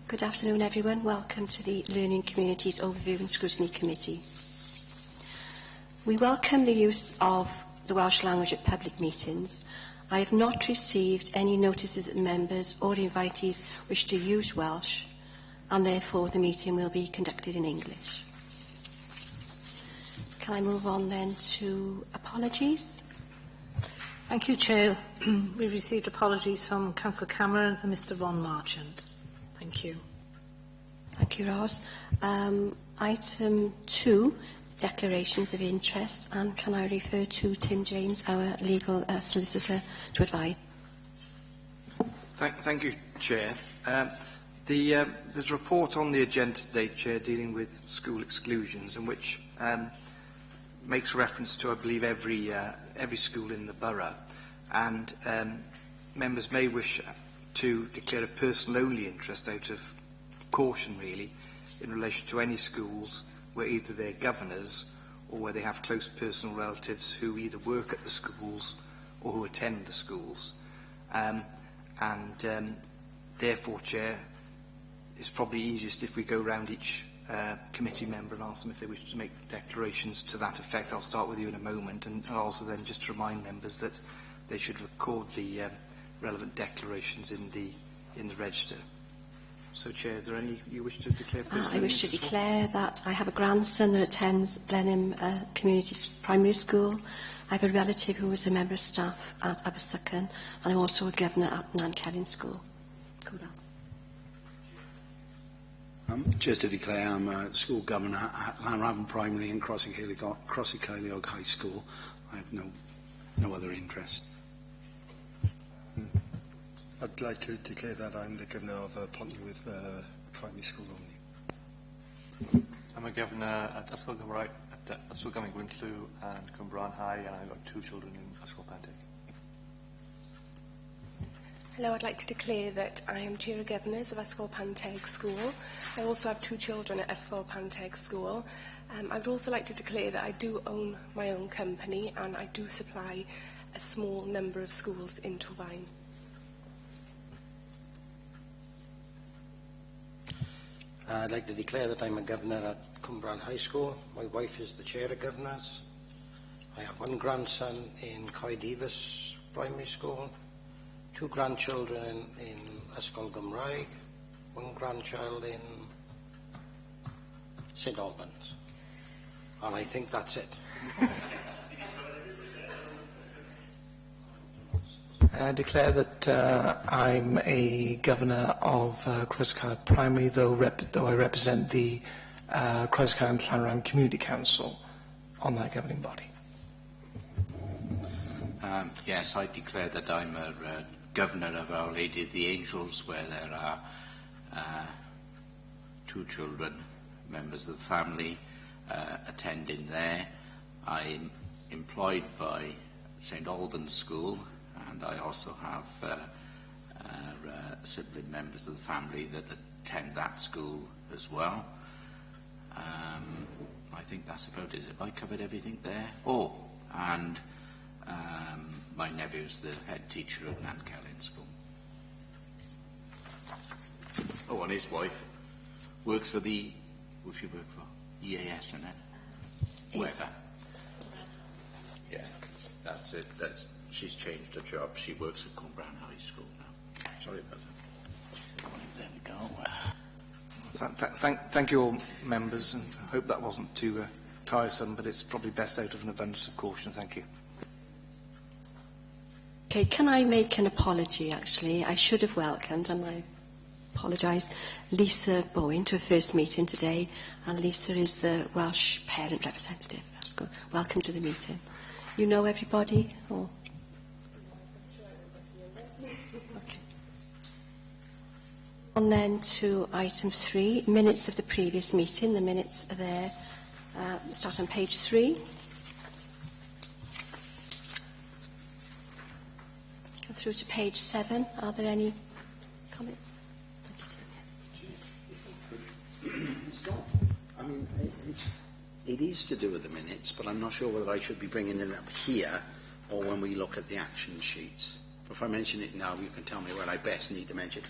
Good afternoon, everyone. Welcome to the Learning Communities Overview and Scrutiny Committee. We welcome the use of the Welsh language at public meetings. I have not received any notices that members or invitees wish to use Welsh, and therefore the meeting will be conducted in English. Can I move on then to apologies? Thank you, Chair. We've received apologies from Councillor Cameron and Mr Ron Marchant. Thank you. Thank you, Ros. Item 2, declarations of interest, and can I refer to Tim James, our legal solicitor, to advise? Thank you, Chair. There's a report on the agenda today, Chair, dealing with school exclusions, in which makes reference to, I believe, every school in the borough, and members may wish to declare a personal-only interest out of caution, really, in relation to any schools where either they're governors or where they have close personal relatives who either work at the schools or who attend the schools. Therefore, Chair, it's probably easiest if we go round each committee member and ask them if they wish to make declarations to that effect. I'll start with you in a moment, and also then just to remind members that they should record the relevant declarations in the register. So, Chair, is there any you wish to declare? I wish to declare that I have a grandson that attends Blenheim Community Primary School. I have a relative who is a member of staff at Abersycon, and I'm also a governor at Nancelyn School. Just to declare, I'm a school governor at Llanrafn Primary and Crossy Ceiliog High School. I have no other interest. I'd like to declare that I'm the governor of Pontywydd Primary School only. I'm a governor at Ysgol Gymraeg, at Ysgol Gymraeg Gwynllw and Cwmbran High, and I've got 2 children in Ysgol Panteg. Hello, I'd like to declare that I am Chair of Governors of Ysgol Panteg School. I also have 2 children at Ysgol Panteg School. I would also like to declare that I do own my own company, and I do supply a small number of schools in Torfaen. I'd like to declare that I'm a governor at Cwmbran High School. My wife is the Chair of Governors. I have 1 grandson in Coedivus Primary School, 2 grandchildren in Ysgol Gymraeg, 1 grandchild in St Albans. And I think that's it. I declare that I'm a governor of Crosscarn Primary, though I represent the Crosscarn Llanrafn Community Council on that governing body. Yes, I declare that I'm a governor of Our Lady of the Angels, where there are 2 children, members of the family, attending there. I'm employed by St Albans School, and I also have sibling members of the family that attend that school as well. I think that's about it. Have I covered everything there? Oh, and my nephew's the head teacher at Nancelyn School. Oh, and his wife works for the, who she work for? EAS, isn't it? Wherever. Yeah, that's it. She's changed her job. She works at Cwmbran High School now. Sorry about that. There we go. Thank you all, members, and I hope that wasn't too tiresome, but it's probably best out of an abundance of caution. Thank you. Okay, can I make an apology, actually? I should have welcomed, and I apologise, Lisa Bowen to her first meeting today, and Lisa is the Welsh parent representative. Welcome to the meeting. You know everybody? Or? Okay. On then to item 3, minutes of the previous meeting. The minutes are there. Start on page 3. Go through to page 7. Are there any comments? I mean, it is to do with the minutes, but I'm not sure whether I should be bringing it up here or when we look at the action sheets. If I mention it now, you can tell me where I best need to mention it.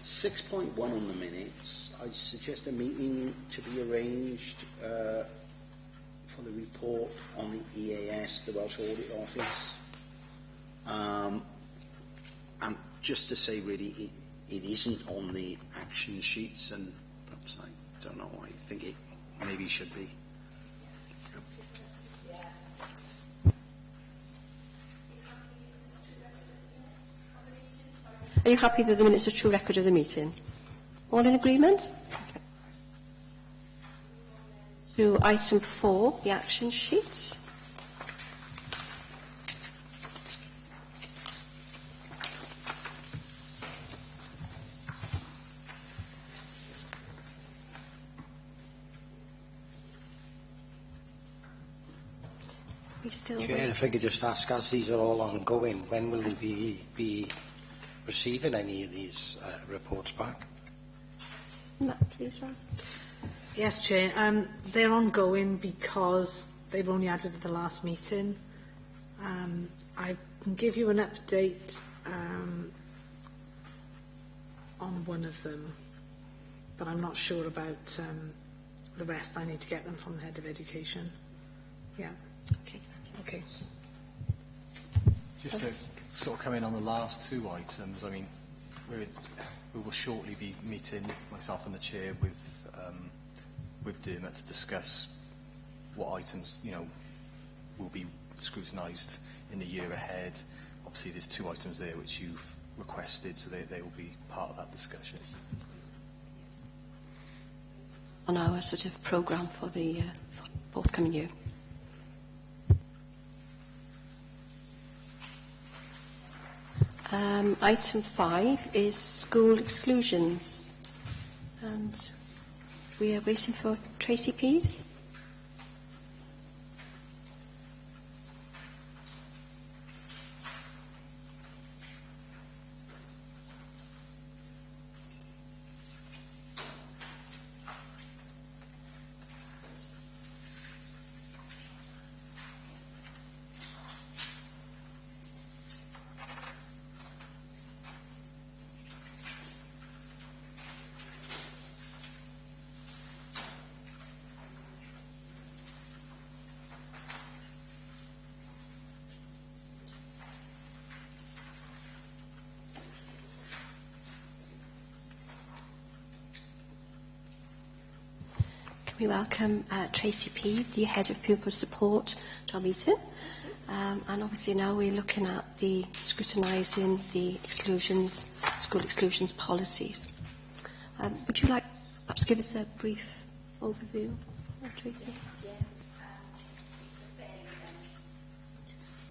6.1 on the minutes. I suggest a meeting to be arranged for the report on the EAS, the Welsh Audit Office. And just to say, really, it isn't on the action sheets, and perhaps I don't know. I think it maybe should be. Are you happy that the minutes are true record of the meeting? All in agreement? Okay. To item 4, the action sheet. Chair, if I could just ask, as these are all ongoing, when will we be receiving any of these reports back? Please, Ros. Yes, Chair. They're ongoing because they've only added at the last meeting. I can give you an update on one of them, but I'm not sure about the rest. I need to get them from the Head of Education. Yeah. Okay. Okay. Just to sort of come in on the last two items, I mean, we will shortly be meeting, myself and the Chair, with Dermot to discuss what items, will be scrutinised in the year ahead. Obviously, there's two items there which you've requested, so they will be part of that discussion. On our sort of programme for the forthcoming year. Item 5 is school exclusions, and we are waiting for Tracy Peed. We welcome Tracy Peed, the Head of Pupil Support, to our meeting. And obviously now we're looking at the scrutinising the exclusions, school exclusions policies. Would you like perhaps give us a brief overview, Tracy?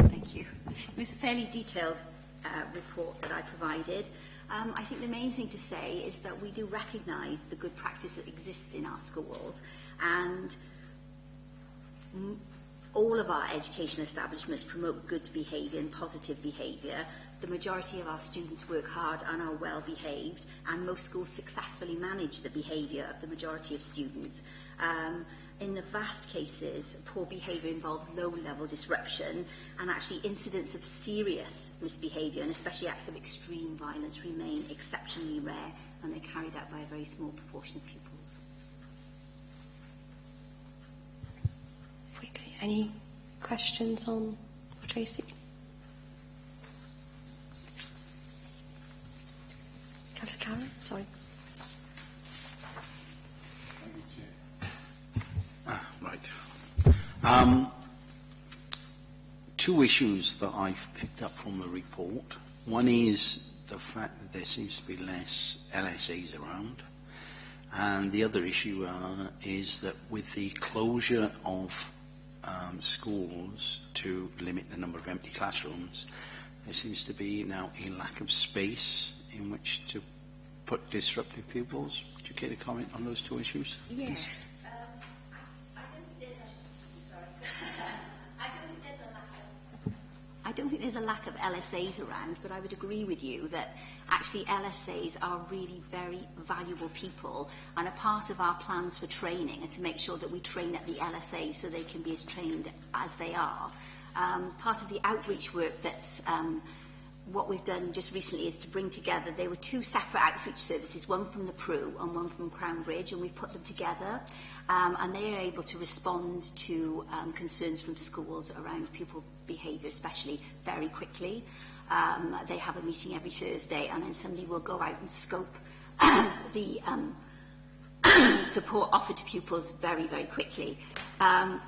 Thank you. It was a fairly detailed report that I provided. I think the main thing to say is that we do recognise the good practice that exists in our schools, and all of our education establishments promote good behaviour and positive behaviour. The majority of our students work hard and are well behaved, and most schools successfully manage the behaviour of the majority of students. In the vast cases, poor behaviour involves low-level disruption, and actually incidents of serious misbehaviour, and especially acts of extreme violence, remain exceptionally rare, and they're carried out by a very small proportion of pupils. Quickly, any questions for Tracy? Councillor Karen, sorry. Right. Two issues that I've picked up from the report. One is the fact that there seems to be less LSAs around. And the other issue is that with the closure of schools to limit the number of empty classrooms, there seems to be now a lack of space in which to put disruptive pupils. Would you care to comment on those two issues? Yes. I don't think there's a lack of LSAs around, but I would agree with you that actually LSAs are really very valuable people, and a part of our plans for training are to make sure that we train at the LSAs so they can be as trained as they are. Part of the outreach work that's what we've done just recently is to bring together, there were two separate outreach services, one from the Prue and one from Crown Bridge, and we've put them together, and they are able to respond to concerns from schools around pupil behaviour, especially, very quickly. They have a meeting every Thursday, and then somebody will go out and scope the support offered to pupils very, very quickly.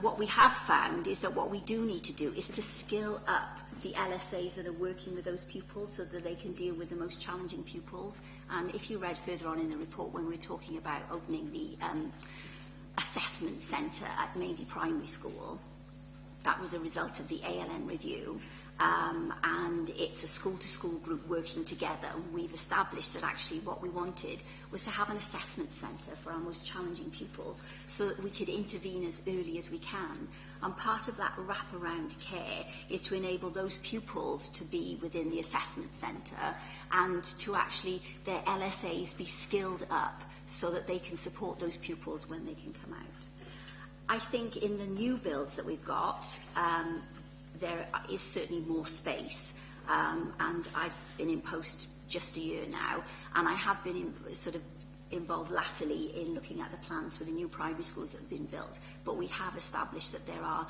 What we have found is that what we do need to do is to skill up the LSAs that are working with those pupils so that they can deal with the most challenging pupils. And if you read further on in the report when we were talking about opening the assessment centre at Maidie Primary School, that was a result of the ALN review. And it's a school-to-school group working together. And we've established that actually what we wanted was to have an assessment centre for our most challenging pupils so that we could intervene as early as we can. And part of that wraparound care is to enable those pupils to be within the assessment centre and to actually, their LSAs be skilled up so that they can support those pupils when they can come out. I think in the new builds that we've got, there is certainly more space, and I've been in post just a year now, and I have been involved latterly in looking at the plans for the new primary schools that have been built, but we have established that there are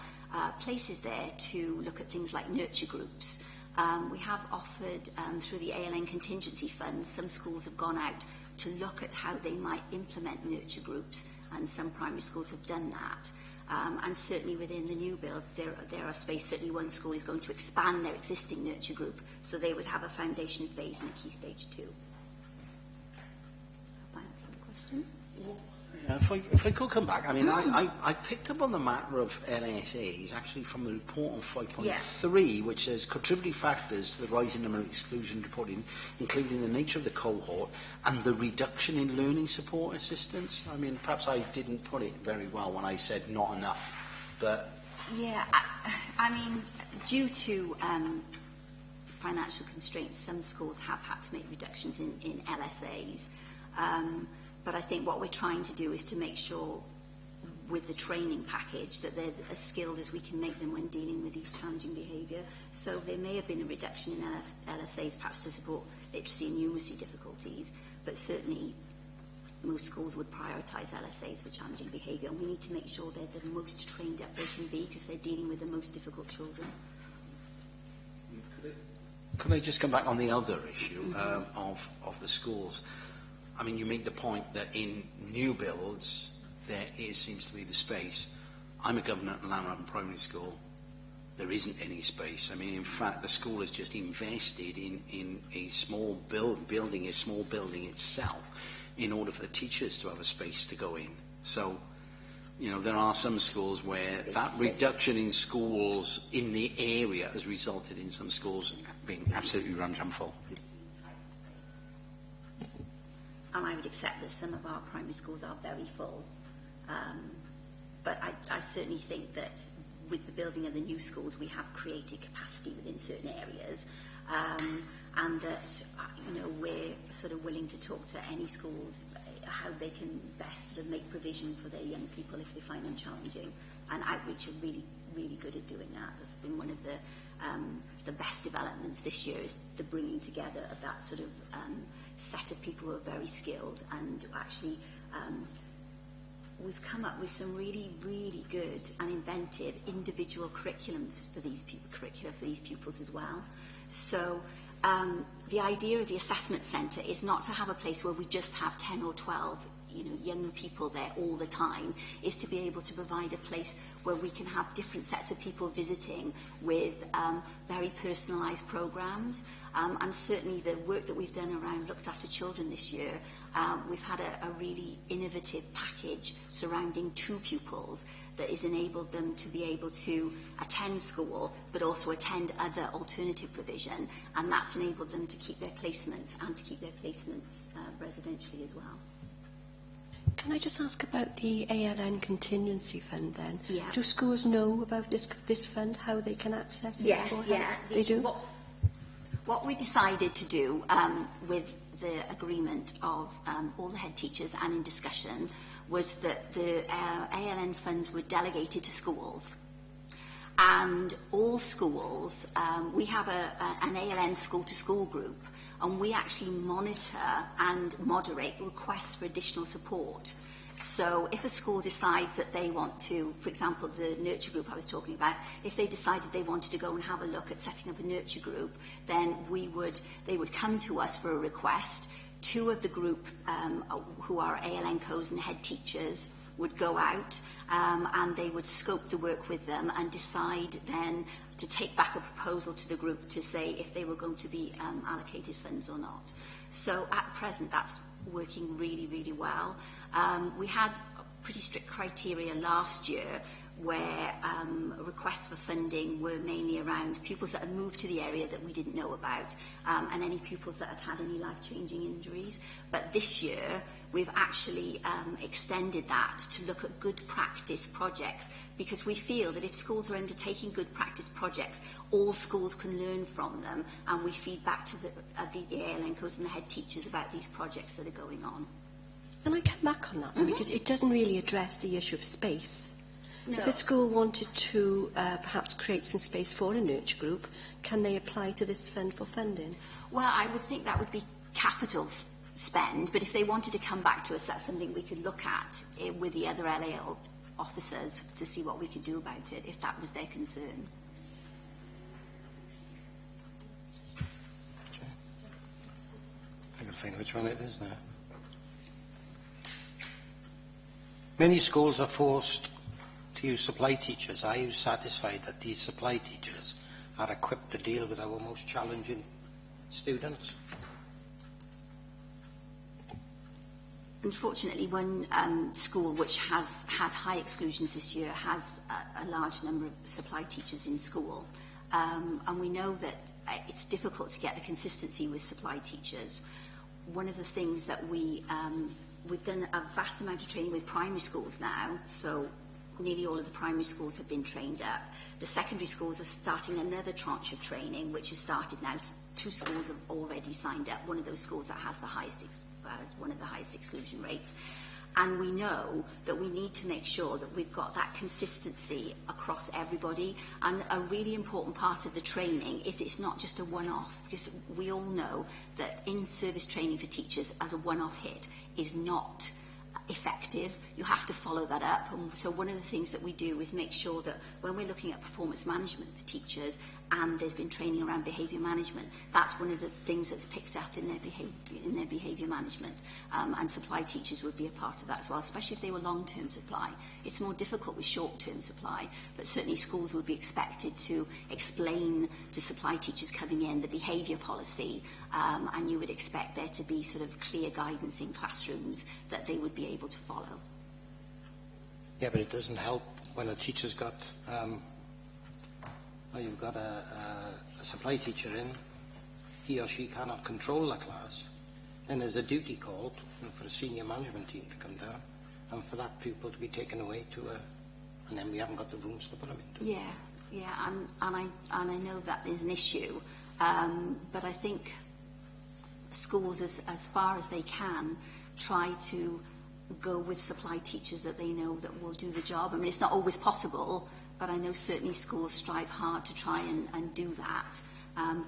places there to look at things like nurture groups. We have offered, through the ALN contingency fund, some schools have gone out to look at how they might implement nurture groups, and some primary schools have done that. And certainly within the new builds, there are space. Certainly one school is going to expand their existing nurture group, so they would have a foundation phase and a key stage 2. Hope I answered the question. Yeah, if I could come back, I mean, I picked up on the matter of LSAs actually from the report on 5.3, which says contributing factors to the rising number of exclusion reporting, including the nature of the cohort and the reduction in learning support assistance. I mean, perhaps I didn't put it very well when I said not enough, but... Yeah, I mean, due to financial constraints, some schools have had to make reductions in LSAs. But I think what we're trying to do is to make sure with the training package that they're as skilled as we can make them when dealing with these challenging behaviour. So there may have been a reduction in LSAs perhaps to support literacy and numeracy difficulties, but certainly most schools would prioritise LSAs for challenging behaviour, and we need to make sure they're the most trained up they can be because they're dealing with the most difficult children. Could I just come back on the other issue of the schools? I mean, you made the point that in new builds, seems to be the space. I'm a governor at Llanrwst Primary School. There isn't any space. I mean, in fact, the school has just invested in a small building itself in order for the teachers to have a space to go in. So, you know, there are some schools where that reduction in schools in the area has resulted in some schools being absolutely ram-jam full. And I would accept that some of our primary schools are very full. But I certainly think that with the building of the new schools, we have created capacity within certain areas. And that, you know, we're sort of willing to talk to any schools how they can best sort of make provision for their young people if they find them challenging. And outreach are really, really good at doing that. That's been one of the best developments this year, is the bringing together of that sort of set of people who are very skilled, and actually we've come up with some really, really good and inventive individual curriculums for these pupils as well. So the idea of the assessment centre is not to have a place where we just have 10 or 12 young people there all the time, is to be able to provide a place where we can have different sets of people visiting with very personalised programmes. And certainly the work that we've done around looked after children this year, we've had a really innovative package surrounding 2 pupils that has enabled them to be able to attend school but also attend other alternative provision, and that's enabled them to keep their placements and to keep their placements residentially as well. Can I just ask about the ALN contingency fund then? Yeah. Do schools know about this fund, how they can access it? Yes, yeah. They do? What we decided to do with the agreement of all the head teachers and in discussion was that the ALN funds were delegated to schools, And all schools, we have an ALN school-to-school group, and we actually monitor and moderate requests for additional support. So if a school decides that they want to, for example, the nurture group I was talking about, if they decided they wanted to go and have a look at setting up a nurture group, then they would come to us for a request. Two of the group, who are ALN co's and head teachers, would go out and they would scope the work with them and decide then to take back a proposal to the group to say if they were going to be allocated funds or not. So at present, that's working really, really well. We had pretty strict criteria last year where requests for funding were mainly around pupils that had moved to the area that we didn't know about, and any pupils that had had any life-changing injuries. But this year, we've actually extended that to look at good practice projects, because we feel that if schools are undertaking good practice projects, all schools can learn from them, and we feed back to the ALNCOs and the head teachers about these projects that are going on. Can I come back on that? Because it doesn't really address the issue of space. No. If a school wanted to perhaps create some space for a nurture group, can they apply to this fund for funding? Well, I would think that would be capital spend, but if they wanted to come back to us, that's something we could look at with the other LAO officers to see what we could do about it, if that was their concern. I've got to find which one it is now. Many schools are forced to use supply teachers. Are you satisfied that these supply teachers are equipped to deal with our most challenging students? Unfortunately, one school which has had high exclusions this year has a large number of supply teachers in school. And we know that it's difficult to get the consistency with supply teachers. One of the things that we've done a vast amount of training with primary schools now, so nearly all of the primary schools have been trained up. The secondary schools are starting another tranche of training, which has started now. 2 schools have already signed up. One of those schools that has the highest has one of the highest exclusion rates. And we know that we need to make sure that we've got that consistency across everybody. And a really important part of the training is it's not just a one-off, because we all know that in-service training for teachers as a one-off hit is not effective. You have to follow that up. And so one of the things that we do is make sure that when we're looking at performance management for teachers, and there's been training around behaviour management, that's one of the things that's picked up in their behaviour management. And supply teachers would be a part of that as well, especially if they were long-term supply. It's more difficult with short-term supply, but certainly schools would be expected to explain to supply teachers coming in the behaviour policy, and you would expect there to be sort of clear guidance in classrooms that they would be able to follow. Yeah, but it doesn't help when a teacher's got you've got a supply teacher in, he or she cannot control the class, then there's a duty called for a senior management team to come down and for that pupil to be taken away to and then we haven't got the rooms to put them into. Yeah, and I know that is an issue, but I think schools, as far as they can, try to go with supply teachers that they know that will do the job. I mean, it's not always possible, but I know certainly schools strive hard to try and do that.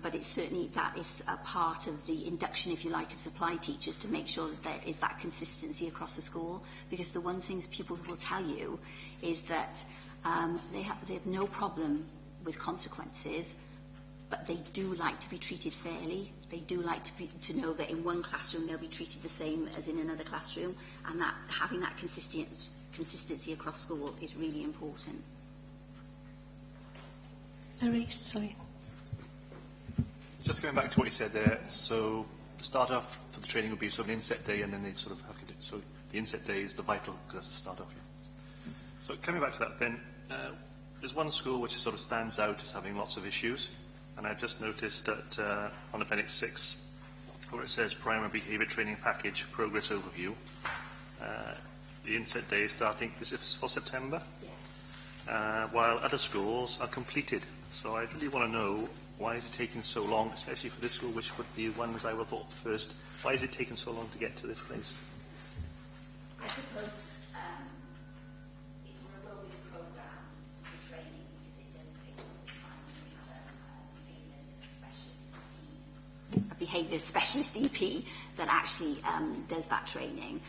But it's certainly, that is a part of the induction, if you like, of supply teachers, to make sure that there is that consistency across the school. Because the one things pupils will tell you is that they have no problem with consequences, but they do like to be treated fairly. They do like to know that in one classroom they'll be treated the same as in another classroom, and that having that consistency across school is really important. Sorry. Just going back to what you said there, so the start off for the training would be sort of an inset day, and then they sort of have to do, so the inset day is the vital, because that's the start off. Yeah. So coming back to that then, there's one school which sort of stands out as having lots of issues, and I've just noticed that on Appendix 6, where it says Primary Behaviour Training Package Progress Overview, the inset day is starting, is it for September? Yeah. While other schools are completed. So I really want to know, why is it taking so long, especially for this school, which would be ones I would have thought first? Why is it taking so long to get to this place? I suppose it's on a rolling programme for training, because it does behaviour specialist EP that actually does that training.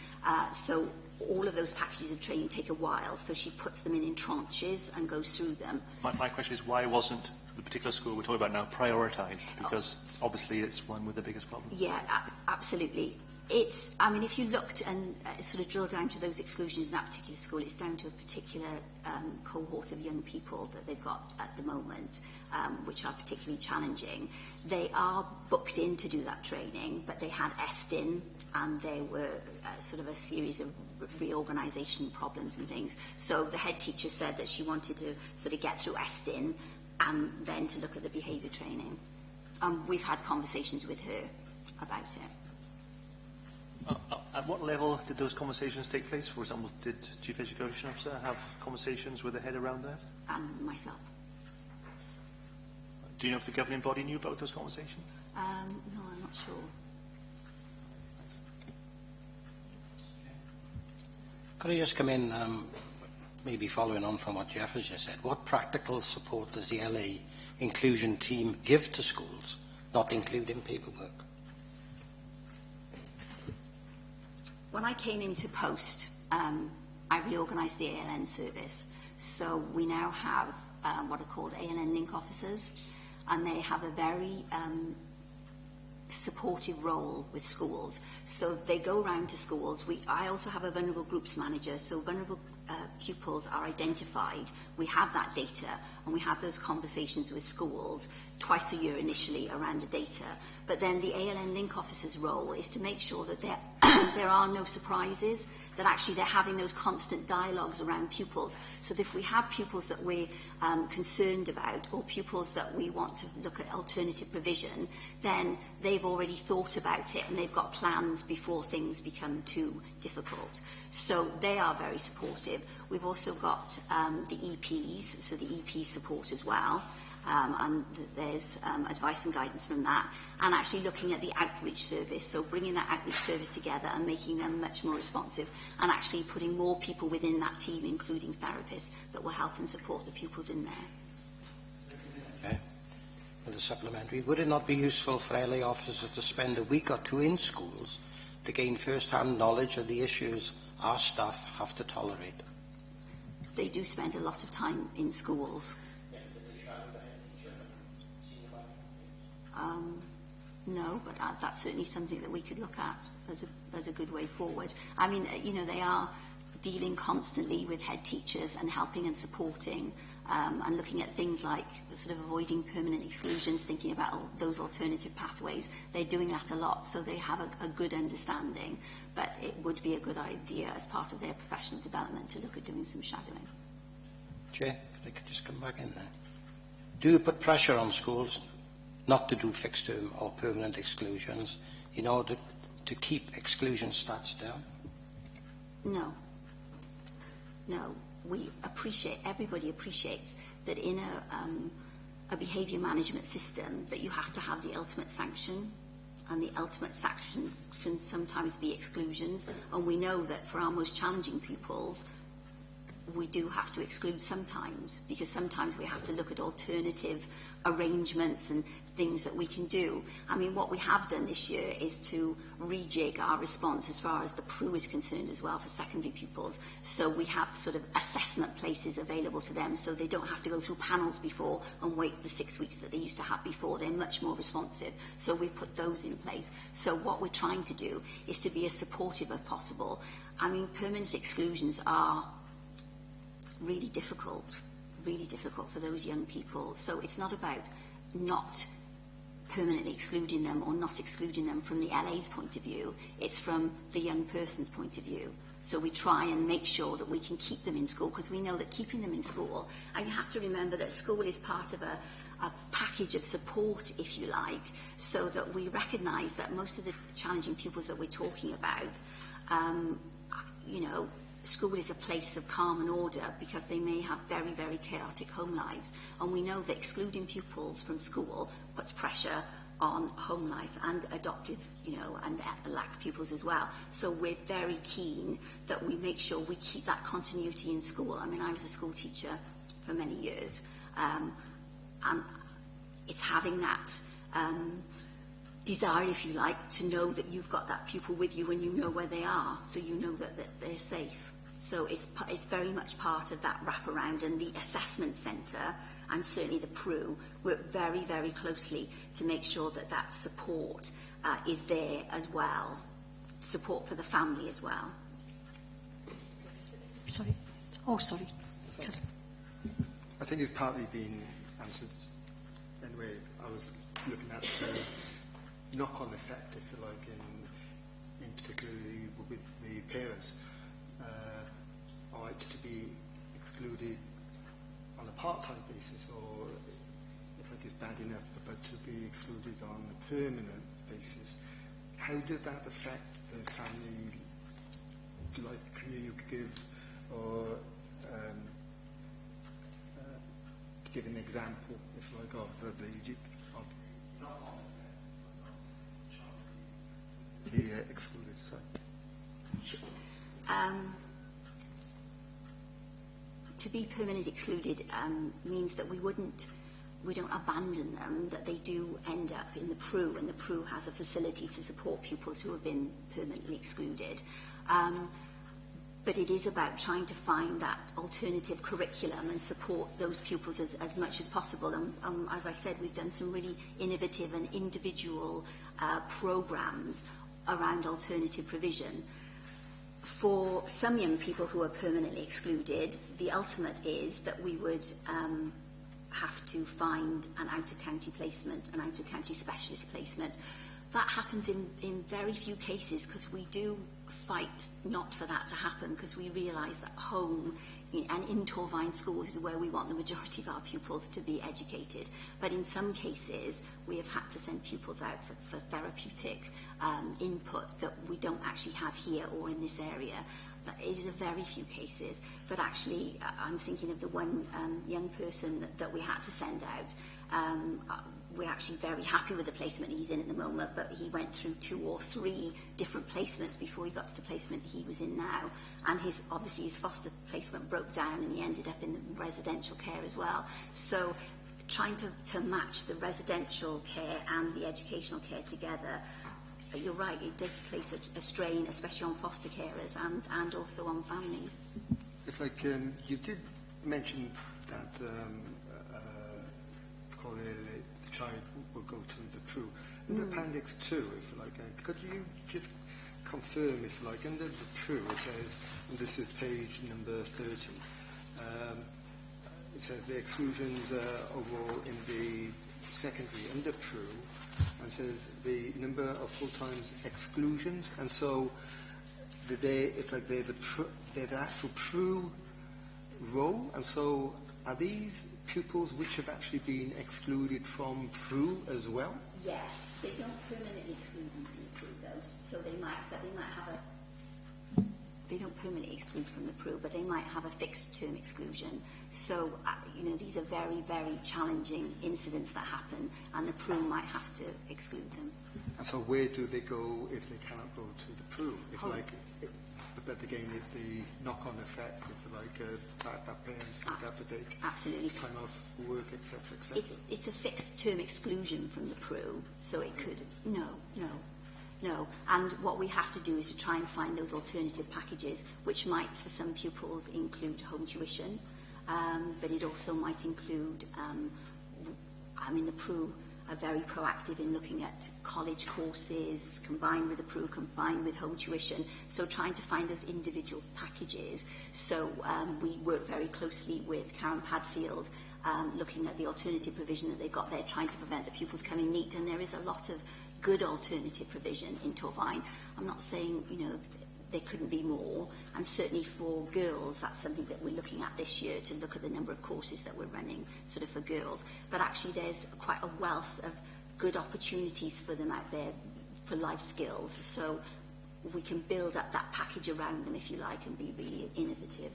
So all of those packages of training take a while, so she puts them in tranches and goes through them. My question is, why wasn't the particular school we're talking about now prioritised? Because obviously it's one with the biggest problem. Yeah, absolutely. It's, I mean, if you looked and sort of drill down to those exclusions in that particular school, it's down to a particular cohort of young people that they've got at the moment, which are particularly challenging. They are booked in to do that training, but they had ESTIN, and there were sort of a series of reorganisation problems and things. So the head teacher said that she wanted to sort of get through ESTIN and then to look at the behaviour training. We've had conversations with her about it. At what level did those conversations take place? For example, did Chief Education Officer have conversations with the head around that? And myself. Do you know if the governing body knew about those conversations? No, I'm not sure. Could I just come in, maybe following on from what Jeff has just said, what practical support does the LA inclusion team give to schools, not including paperwork? When I came into post, I reorganised the ALN service. So we now have what are called ALN link officers, and they have a very supportive role with schools. So they go around to schools. I also have a vulnerable groups manager, so vulnerable pupils are identified. We have that data, and we have those conversations with schools twice a year initially around the data. But then the ALN link officer's role is to make sure that there are no surprises, that actually they're having those constant dialogues around pupils. So that if we have pupils that we're concerned about, or pupils that we want to look at alternative provision, then they've already thought about it and they've got plans before things become too difficult. So they are very supportive. We've also got the EPs, so the EP support as well. And there's advice and guidance from that, and actually looking at the outreach service, so bringing that outreach service together and making them much more responsive, and actually putting more people within that team, including therapists, that will help and support the pupils in there. Okay. With a supplementary, would it not be useful for LA officers to spend a week or two in schools to gain first-hand knowledge of the issues our staff have to tolerate? They do spend a lot of time in schools. No, but that's certainly something that we could look at as a good way forward. I mean, you know, they are dealing constantly with head teachers and helping and supporting and looking at things like sort of avoiding permanent exclusions, thinking about those alternative pathways. They're doing that a lot, so they have a good understanding. But it would be a good idea as part of their professional development to look at doing some shadowing. Chair, if I could just come back in there. Do you put pressure on schools not to do fixed term or permanent exclusions in order to keep exclusion stats down? No. No. Everybody appreciates that in a behaviour management system that you have to have the ultimate sanction, and the ultimate sanctions can sometimes be exclusions, and we know that for our most challenging pupils we do have to exclude sometimes, because sometimes we have to look at alternative arrangements and things that we can do. I mean, what we have done this year is to rejig our response as far as the PRU is concerned as well for secondary pupils. So we have sort of assessment places available to them, so they don't have to go through panels before and wait the 6 weeks that they used to have before. They're much more responsive. So we've put those in place. So what we're trying to do is to be as supportive as possible. I mean, permanent exclusions are really difficult for those young people. So it's not about not permanently excluding them or not excluding them from the LA's point of view. It's from the young person's point of view. So we try and make sure that we can keep them in school, because we know that keeping them in school, and you have to remember that school is part of a package of support, if you like, so that we recognise that most of the challenging pupils that we're talking about, you know, school is a place of calm and order because they may have very, very chaotic home lives. And we know that excluding pupils from school puts pressure on home life and adoptive, you know, and lack pupils as well. So we're very keen that we make sure we keep that continuity in school. I mean, I was a school teacher for many years, and it's having that desire, if you like, to know that you've got that pupil with you and you know where they are, so you know that they're safe. So it's very much part of that wraparound, and the assessment centre and certainly the PRU work very, very closely to make sure that that support is there as well, support for the family as well. Sorry. Oh, sorry. I think it's partly been answered. Anyway, I was looking at the knock-on effect, if you like, in particularly with the parents. Are it to be excluded on a part-time basis, or if like it's bad enough, but to be excluded on a permanent basis? How does that affect the family? Like, can you give or give an example, if like, of the excluded? To be permanently excluded means that we don't abandon them, that they do end up in the PRU, and the PRU has a facility to support pupils who have been permanently excluded. But it is about trying to find that alternative curriculum and support those pupils as much as possible. And as I said, we've done some really innovative and individual programmes around alternative provision. For some young people who are permanently excluded, the ultimate is that we would have to find an out-of-county placement, an out-of-county specialist placement. That happens in very few cases, because we do fight not for that to happen, because we realise that home and in Torvine schools is where we want the majority of our pupils to be educated. But in some cases, we have had to send pupils out for therapeutic input that we don't actually have here or in this area. That is a very few cases. But actually, I'm thinking of the one young person that we had to send out. We're actually very happy with the placement he's in at the moment, but he went through 2 or 3 different placements before he got to the placement he was in now. And obviously his foster placement broke down, and he ended up in the residential care as well. So trying to match the residential care and the educational care together, you're right, it does place a strain, especially on foster carers and also on families. If like you did mention that the child will go to the PRU. In Appendix 2, if you like, could you just confirm, if you like, under the PRU it says, and this is page number 30, it says the exclusions overall in the secondary under PRU, and says the number of full-time exclusions, and so they're the actual PRU role, and so are these pupils which have actually been excluded from PRU as well? Yes, they don't permanently exclude them from the PRU, though. So they might have they don't permanently exclude from the PRU, but they might have a fixed term exclusion. So these are very, very challenging incidents that happen, and the PRU might have to exclude them. And so where do they go if they cannot go to the PRU? But again, is the knock-on effect, if you like, that parents would have to take absolutely time off work, etc., etc. It's a fixed term exclusion from the PRU, so it could no. And what we have to do is to try and find those alternative packages, which might, for some pupils, include home tuition, but it also might include. The PRU are very proactive in looking at college courses, combined with the PRU, combined with home tuition, so trying to find those individual packages. So we work very closely with Karen Padfield, looking at the alternative provision that they've got there, trying to prevent the pupils coming neat, and there is a lot of good alternative provision in Torvine. I'm not saying, there couldn't be more, and certainly for girls, that's something that we're looking at this year, to look at the number of courses that we're running sort of for girls. But actually there's quite a wealth of good opportunities for them out there for life skills, so we can build up that package around them, if you like, and be really innovative.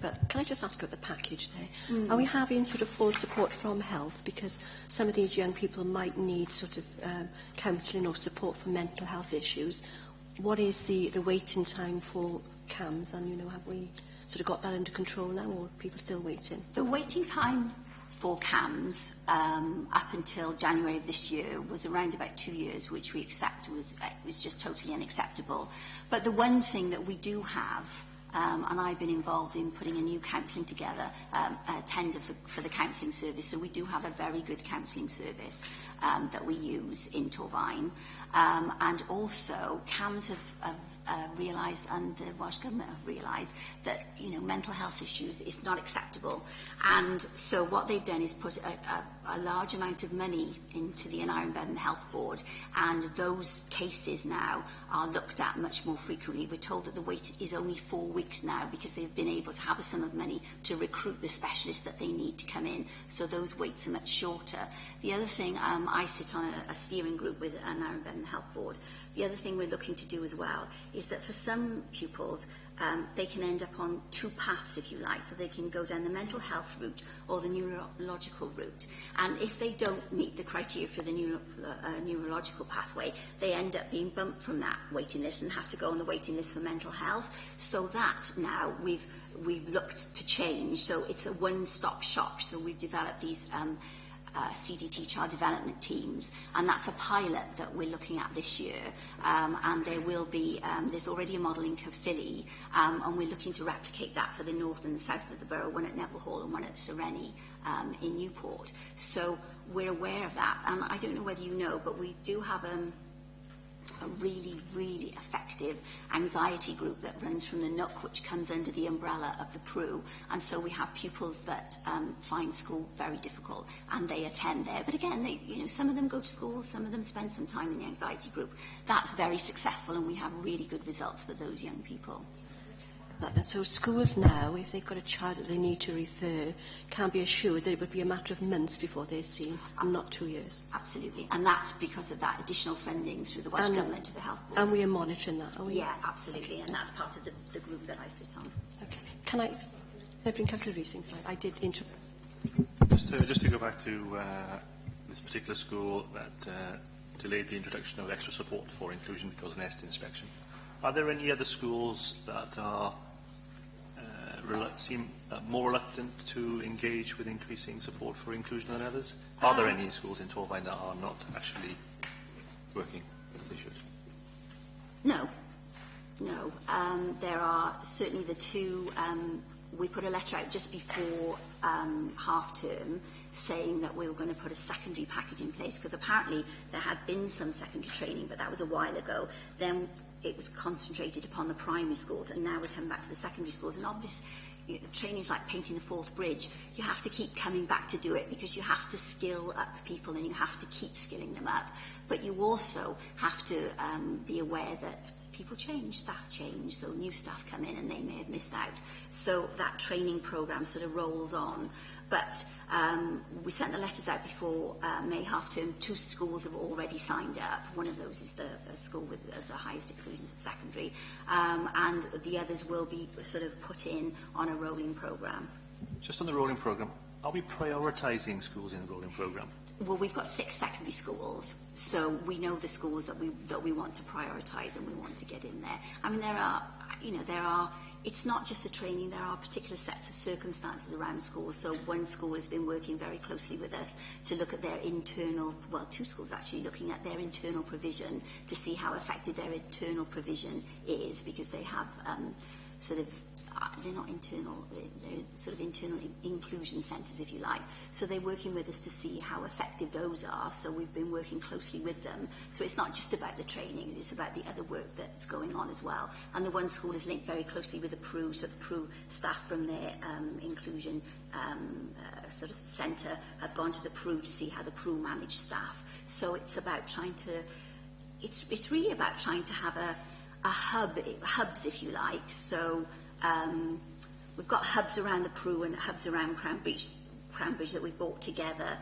But can I just ask about the package there? Are we having sort of full support from health? Because some of these young people might need sort of counselling or support for mental health issues. What is the waiting time for CAMS? And, have we sort of got that under control now, or are people still waiting? The waiting time for CAMS up until January of this year was around about 2 years, which we accept was just totally unacceptable. But the one thing that we do have, and I've been involved in putting a new counselling together, a tender for the counselling service, so we do have a very good counselling service that we use in Torfaen. And also, CAMS have realised, and the Welsh Government have realised, that mental health issues is not acceptable. And so what they've done is put a large amount of money into the Aneurin Bevan Health Board, and those cases now are looked at much more frequently. We're told that the wait is only 4 weeks now because they've been able to have a sum of money to recruit the specialists that they need to come in. So those waits are much shorter. The other thing, I sit on a steering group with Aneurin Bevan Health Board. The other thing we're looking to do as well is that for some pupils, they can end up on 2 paths, if you like, so they can go down the mental health route or the neurological route. And if they don't meet the criteria for the neurological pathway, they end up being bumped from that waiting list and have to go on the waiting list for mental health. So that now we've looked to change. So it's a one-stop shop. So we've developed these CDT child development teams, and that's a pilot that we're looking at this year, and there will be there's already a model in Caerphilly, and we're looking to replicate that for the north and the south of the borough, one at Neville Hall and one at Sereni in Newport. So we're aware of that, and I don't know whether you know, but we do have a really, really effective anxiety group that runs from the Nook, which comes under the umbrella of the PRU. And so we have pupils that find school very difficult, and they attend there. But again, some of them go to school, some of them spend some time in the anxiety group. That's very successful, and we have really good results for those young people. So schools now, if they've got a child that they need to refer, can be assured that it would be a matter of months before they're seen, and not 2 years. Absolutely, and that's because of that additional funding through the Welsh Government to the health board. And we are monitoring that, are we? Yeah, absolutely, and that's part of the group that I sit on. Okay. Can I bring Councillor Reesing? Sorry, I did interrupt. Just to go back to this particular school that delayed the introduction of extra support for inclusion because of nest inspection. Are there any other schools that are seem more reluctant to engage with increasing support for inclusion than others? Are there any schools in Torfaen that are not actually working as they should? No. There are certainly the two. We put a letter out just before half term saying that we were going to put a secondary package in place, because apparently there had been some secondary training, but that was a while ago. Then it was concentrated upon the primary schools, and now we're coming back to the secondary schools. And obviously, training is like painting the Forth Bridge. You have to keep coming back to do it, because you have to skill up people and you have to keep skilling them up. But you also have to be aware that people change, staff change, so new staff come in and they may have missed out. So that training programme sort of rolls on. But we sent the letters out before May half term. 2 schools have already signed up. One of those is the school with the highest exclusions at secondary, and the others will be sort of put in on a rolling programme. Just on the rolling programme, are we prioritising schools in the rolling programme? Well, we've got 6 secondary schools, so we know the schools that we want to prioritise and we want to get in there. I mean, there are. It's not just the training, there are particular sets of circumstances around schools. So one school has been working very closely with us to look at their internal, 2 schools actually, looking at their internal provision to see how effective their internal provision is, because they have they're not internal, they're sort of internal inclusion centres, if you like. So they're working with us to see how effective those are. So we've been working closely with them. So it's not just about the training, it's about the other work that's going on as well. And the one school is linked very closely with the PRU, so the PRU staff from their inclusion sort of centre have gone to the PRU to see how the PRU manage staff. So it's about trying to, it's really about trying to have a hubs, if you like. So we've got hubs around the PRU and hubs around Cranbridge that we brought together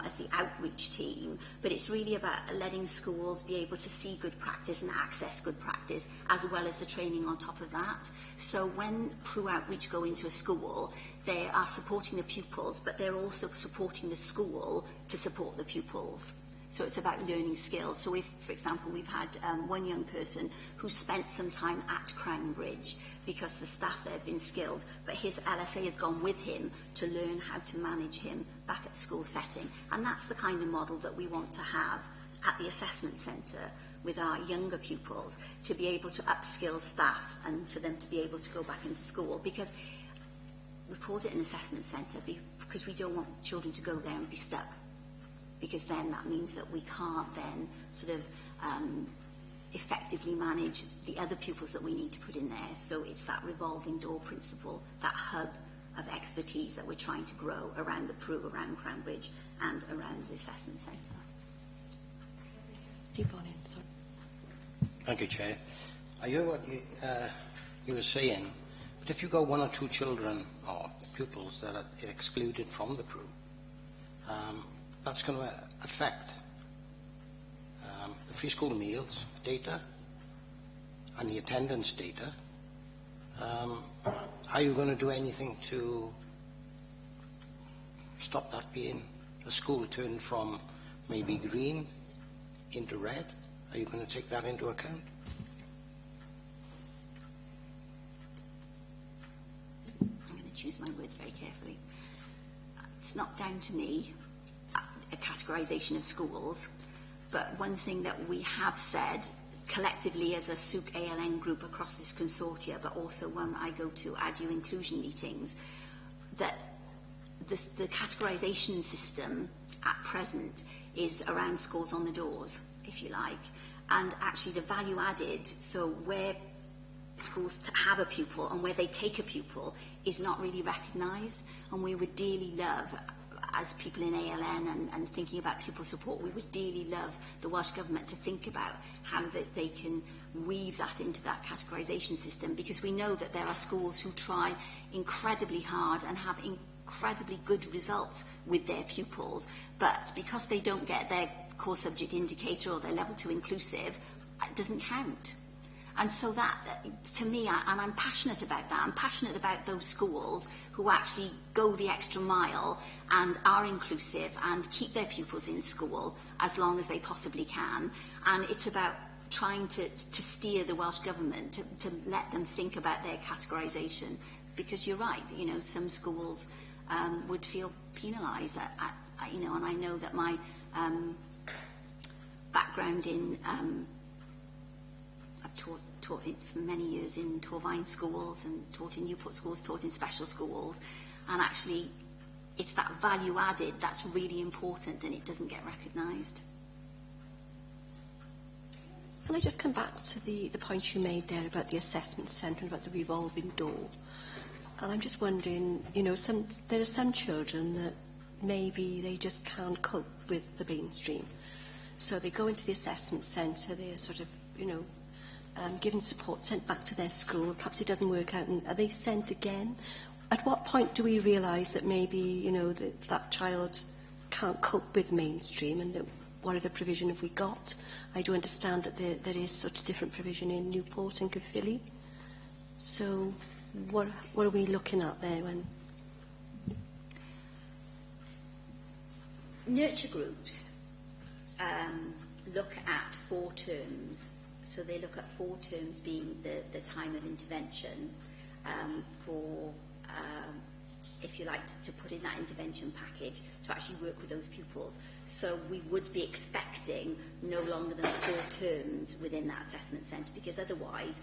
as the outreach team, but it's really about letting schools be able to see good practice and access good practice, as well as the training on top of that. So when PRU outreach go into a school, they are supporting the pupils, but they're also supporting the school to support the pupils. So it's about learning skills. So if, for example, we've had one young person who spent some time at Crown Bridge because the staff there have been skilled, but his LSA has gone with him to learn how to manage him back at the school setting. And that's the kind of model that we want to have at the assessment centre with our younger pupils, to be able to upskill staff and for them to be able to go back into school. Because we called it an assessment centre because we don't want children to go there and be stuck. Because then that means that we can't then sort of effectively manage the other pupils that we need to put in there. So it's that revolving door principle, that hub of expertise that we're trying to grow around the PRU, around Crown Bridge and around the assessment centre. Steve Bonin, sorry. Thank you, Chair. I hear what you were saying, but if you got one or two children or pupils that are excluded from the PRU, that's going to affect the free school meals data and the attendance data. Are you going to do anything to stop that being a school turned from maybe green into red? Are you going to take that into account? I'm going to choose my words very carefully. It's not down to me, a categorisation of schools, but one thing that we have said collectively as a SUC ALN group across this consortia, but also when I go to ADU inclusion meetings, that the categorisation system at present is around schools on the doors, if you like, and actually the value added, so where schools have a pupil and where they take a pupil is not really recognised, and we would dearly love, as people in ALN and thinking about pupil support, we would dearly love the Welsh Government to think about how that they can weave that into that categorisation system, because we know that there are schools who try incredibly hard and have incredibly good results with their pupils, but because they don't get their core subject indicator or their level 2 inclusive, it doesn't count. And so that, to me, and I'm passionate about that, I'm passionate about those schools who actually go the extra mile and are inclusive and keep their pupils in school as long as they possibly can. And it's about trying to steer the Welsh Government to let them think about their categorisation. Because you're right, you know, some schools would feel penalised, you know, and I know that my background in, I've taught for many years in Torfaen schools and taught in Newport schools, taught in special schools, and actually it's that value added that's really important and it doesn't get recognised. Can I just come back to the point you made there about the assessment centre and about the revolving door? And I'm just wondering, you know, there are some children that maybe they just can't cope with the mainstream. So they go into the assessment centre, they're sort of, you know, given support, sent back to their school, perhaps it doesn't work out, and are they sent again? At what point do we realise that maybe, you know, that child can't cope with mainstream, and that what other provision have we got? I do understand that there is sort of different provision in Newport and Caerphilly. So what are we looking at there when... Nurture groups look at 4 terms. So they look at 4 terms being the time of intervention for, if you like, to put in that intervention package to actually work with those pupils. So we would be expecting no longer than 4 terms within that assessment centre, because otherwise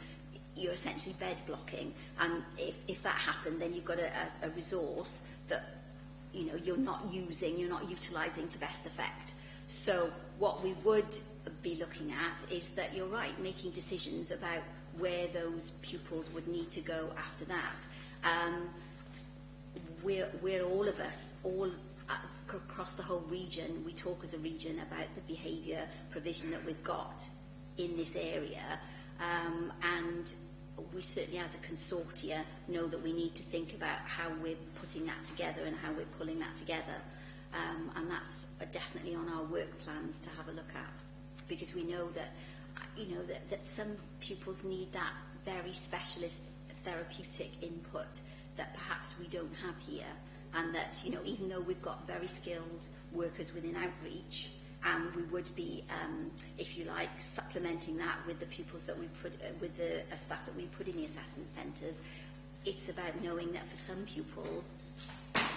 you're essentially bed blocking. And if that happened, then you've got a resource that, you know, you're not using, you're not utilising to best effect. So what we would be looking at is that, you're right, making decisions about where those pupils would need to go after that. We're all of us, all across the whole region, we talk as a region about the behaviour provision that we've got in this area, and we certainly as a consortia know that we need to think about how we're putting that together and how we're pulling that together. And that's definitely on our work plans to have a look at, because we know that, you know, that some pupils need that very specialist therapeutic input that perhaps we don't have here, and that, you know, even though we've got very skilled workers within outreach and we would be, if you like, supplementing that with the pupils that we put, with the staff that we put in the assessment centres. It's about knowing that for some pupils,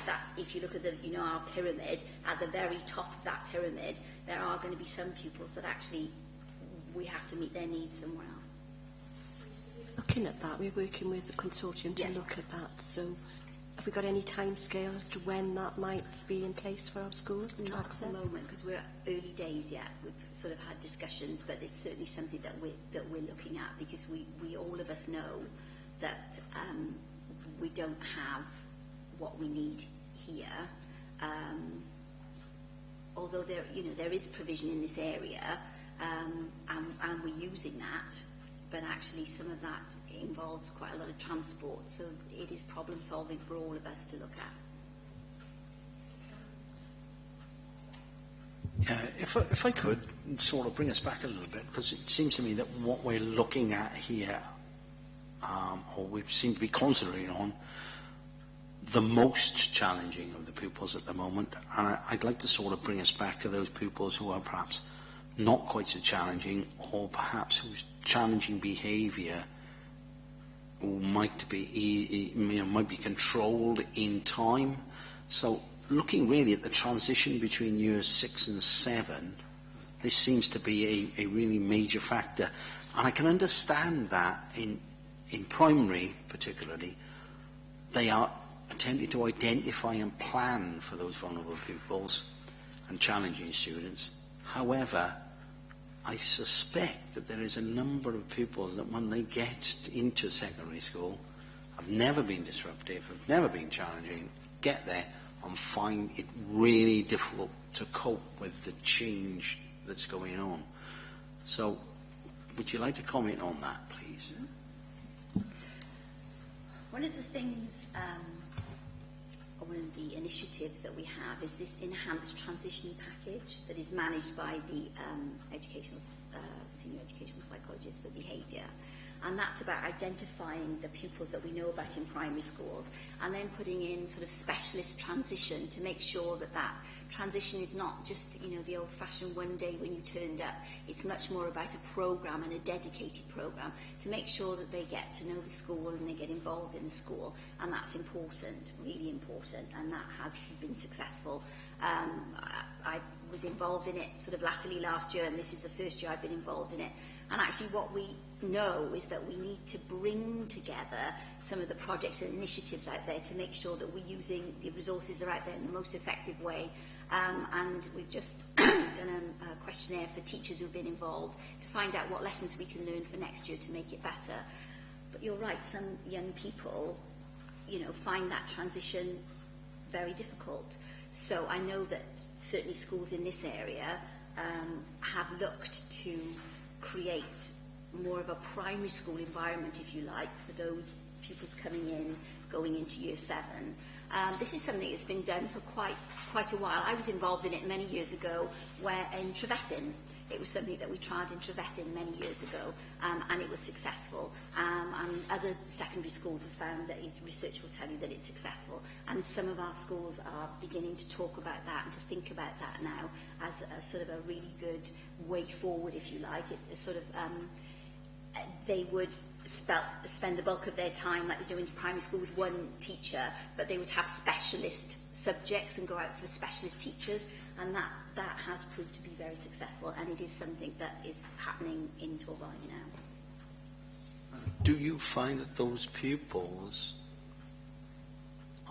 that if you look at the, you know, our pyramid, at the very top of that pyramid, there are going to be some pupils that actually we have to meet their needs somewhere else. Looking at that, we're working with the consortium to look at that. So have we got any time scale as to when that might be in place for our schools? Not at the moment, because we're early days yet. We've sort of had discussions, but it's certainly something that we're looking at, because we all of us know that we don't have what we need here. Although there is provision in this area, and we're using that, but actually some of that involves quite a lot of transport, so it is problem solving for all of us to look at. If I could sort of bring us back a little bit, because it seems to me that what we're looking at here, or we seem to be concentrating on, the most challenging of the pupils at the moment, and I'd like to sort of bring us back to those pupils who are perhaps not quite so challenging, or perhaps whose challenging behaviour might be controlled in time. So looking really at the transition between years 6 and 7, this seems to be a really major factor. And I can understand that in primary particularly, they are attempting to identify and plan for those vulnerable pupils and challenging students. However, I suspect that there is a number of pupils that when they get into secondary school have never been disruptive, have never been challenging, get there and find it really difficult to cope with the change that's going on. So, would you like to comment on that, please? One of the things, or one of the initiatives that we have is this enhanced transition package that is managed by the senior educational psychologist for behaviour. And that's about identifying the pupils that we know about in primary schools and then putting in sort of specialist transition to make sure that that transition is not just, the old-fashioned one day when you turned up. It's much more about a programme and a dedicated programme to make sure that they get to know the school and they get involved in the school. And that's important, really important, and that has been successful. I was involved in it sort of latterly last year, and this is the first year I've been involved in it. And actually what we know is that we need to bring together some of the projects and initiatives out there to make sure that we're using the resources that are out there in the most effective way. And we've just done a questionnaire for teachers who've been involved to find out what lessons we can learn for next year to make it better. But you're right, some young people, find that transition very difficult. So I know that certainly schools in this area have looked to create more of a primary school environment, if you like, for those pupils coming in, going into year 7. This is something that's been done for quite a while. I was involved in it many years ago in Trefethin. It was something that we tried in Trefethin many years ago, and it was successful. And other secondary schools have found that research will tell you that it's successful. And some of our schools are beginning to talk about that and to think about that now as a sort of a really good way forward, if you like. It's sort of they would spend the bulk of their time, like they do in primary school, with one teacher, but they would have specialist subjects and go out for specialist teachers, and that has proved to be very successful, and it is something that is happening in Torvali now. Do you find that those pupils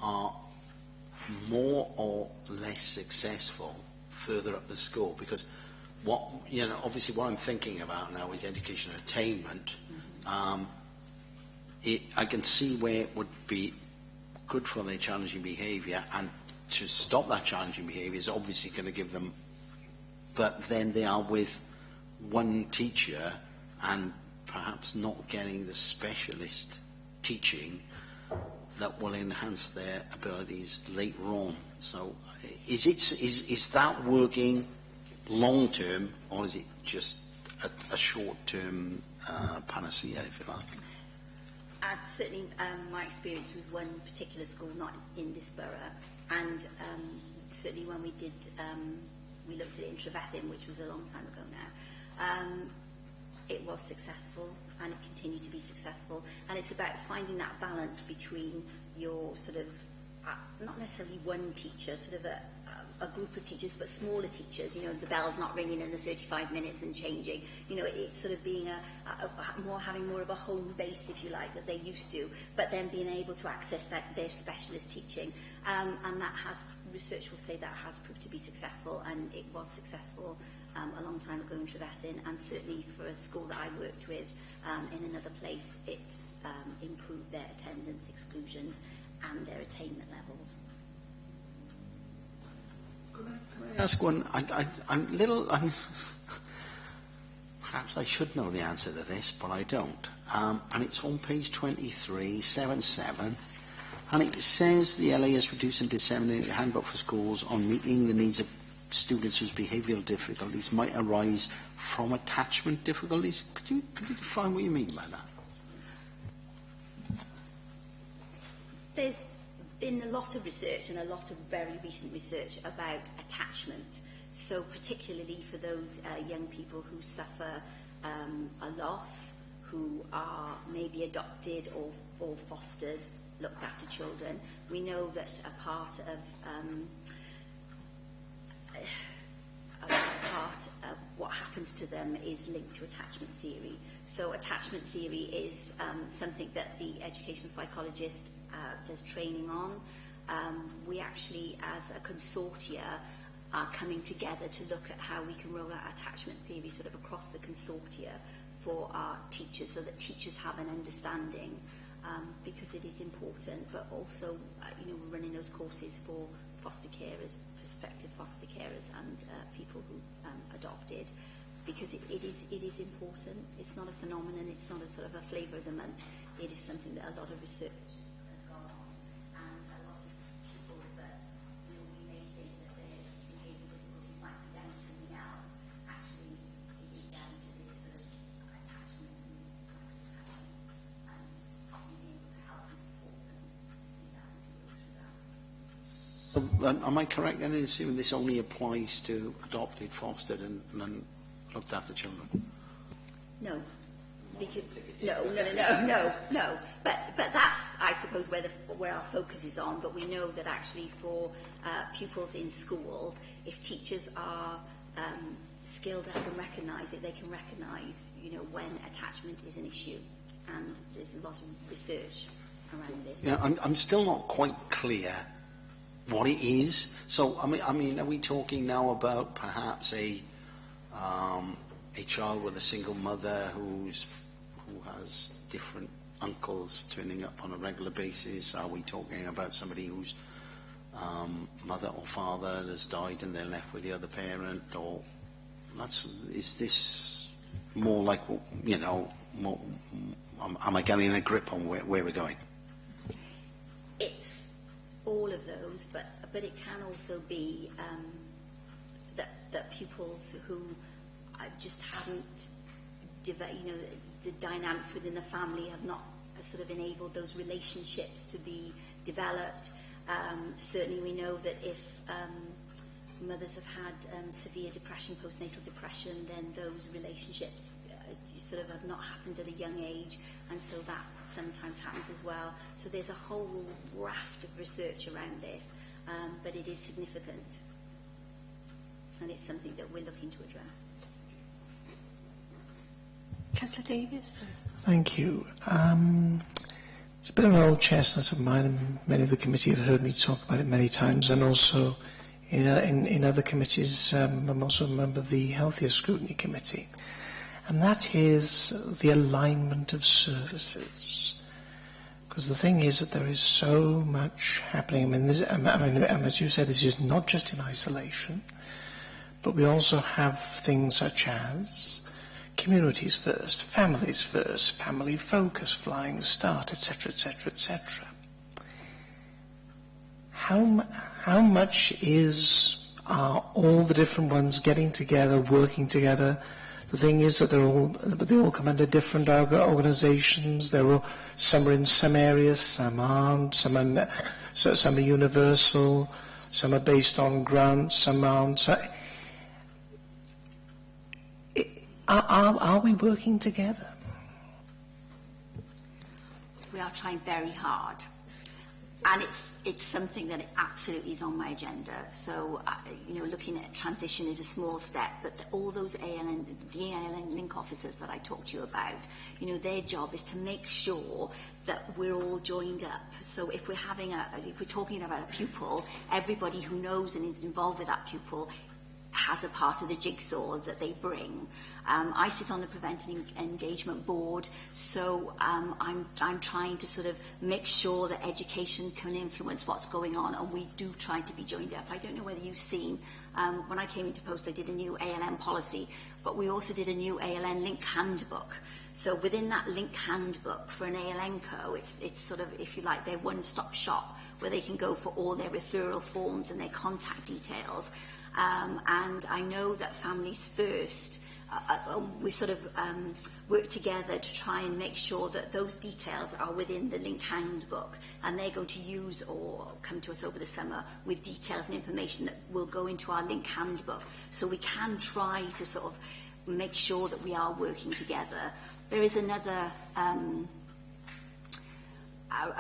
are more or less successful further up the school? Because obviously what I'm thinking about now is education attainment. I can see where it would be good for their challenging behaviour, and to stop that challenging behaviour is obviously going to give them, but then they are with one teacher and perhaps not getting the specialist teaching that will enhance their abilities later on. So is that working long term, or is it just a short term panacea, if you like? Certainly my experience with one particular school, not in this borough, and certainly when we looked at it in Trevethyn, which was a long time ago now. It was successful, and it continued to be successful. And it's about finding that balance between your sort of, not necessarily one teacher, sort of a group of teachers, but smaller teachers, you know, the bell's not ringing in the 35 minutes and changing. You know, it's sort of being having more of a home base, if you like, that they used to, but then being able to access their specialist teaching. And that has, research will say that has proved to be successful, and it was successful a long time ago in Trevethyn, and certainly for a school that I worked with in another place, it improved their attendance exclusions and their attainment levels. Can I ask one? Perhaps I should know the answer to this, but I don't. And it's on page 23, 7.7, and it says the LA has produced and disseminated a handbook for schools on meeting the needs of students whose behavioural difficulties might arise from attachment difficulties. Could you define what you mean by that? There's been a lot of research, and a lot of very recent research, about attachment. So particularly for those young people who suffer a loss, who are maybe adopted or fostered, looked after children. We know that a part of what happens to them is linked to attachment theory. So attachment theory is something that the educational psychologist does training on. We actually, as a consortia, are coming together to look at how we can roll out attachment theory sort of across the consortia for our teachers, so that teachers have an understanding, because it is important, but also we're running those courses for foster carers, prospective foster carers, and people who adopted, because it is important. It's not a phenomenon, it's not a sort of a flavour of the month. It is something that a lot of research has gone on, and a lot of people that we may think that their behavioural difficulties might be down to something else. Actually, it is down to this sort of attachment and being able to help and support them to see that and to go through that. So, am I correct in assuming this only applies to adopted, fostered, and looked after children? No. Because, no. But that's, I suppose, where our focus is on. But we know that actually for pupils in school, if teachers are skilled enough and recognise it, they can recognise, when attachment is an issue. And there's a lot of research around this. Yeah, I'm still not quite clear what it is. So, I mean, are we talking now about perhaps a child with a single mother who has different uncles turning up on a regular basis? Are we talking about somebody whose mother or father has died and they're left with the other parent? Or is this more like, more, am I getting a grip on where we're going? It's all of those, but it can also be that pupils who just haven't the dynamics within the family have not sort of enabled those relationships to be developed. Certainly we know that if mothers have had severe depression, postnatal depression, then those relationships sort of have not happened at a young age, and so that sometimes happens as well. So there's a whole raft of research around this, but it is significant, and it's something that we're looking to address. Councillor Davies. Thank you. It's a bit of an old chestnut of mine, and many of the committee have heard me talk about it many times, and also in other committees. I'm also a member of the Healthier Scrutiny Committee, and that is the alignment of services. Because the thing is that there is so much happening. As you said, this is not just in isolation, but we also have things such as communities first, families first, family focus, flying start, etc., etc., etc. How much are all the different ones getting together, working together? The thing is that they all come under different organisations. Some are in some areas, some aren't. Some are universal. Some are based on grants. Some aren't. are we working together? We are trying very hard. And it's something that absolutely is on my agenda. So, looking at transition is a small step, but all those the ALN link officers that I talked to you about, their job is to make sure that we're all joined up. So if we're talking about a pupil, everybody who knows and is involved with that pupil has a part of the jigsaw that they bring. I sit on the Preventing Engagement Board, so I'm trying to sort of make sure that education can influence what's going on, and we do try to be joined up. I don't know whether you've seen, when I came into post, I did a new ALN policy, but we also did a new ALN link handbook. So within that link handbook for an ALN co, it's sort of, if you like, their one-stop shop where they can go for all their referral forms and their contact details. And I know that Families First, we sort of work together to try and make sure that those details are within the link handbook, and they're going to use or come to us over the summer with details and information that will go into our link handbook, so we can try to sort of make sure that we are working together. There is another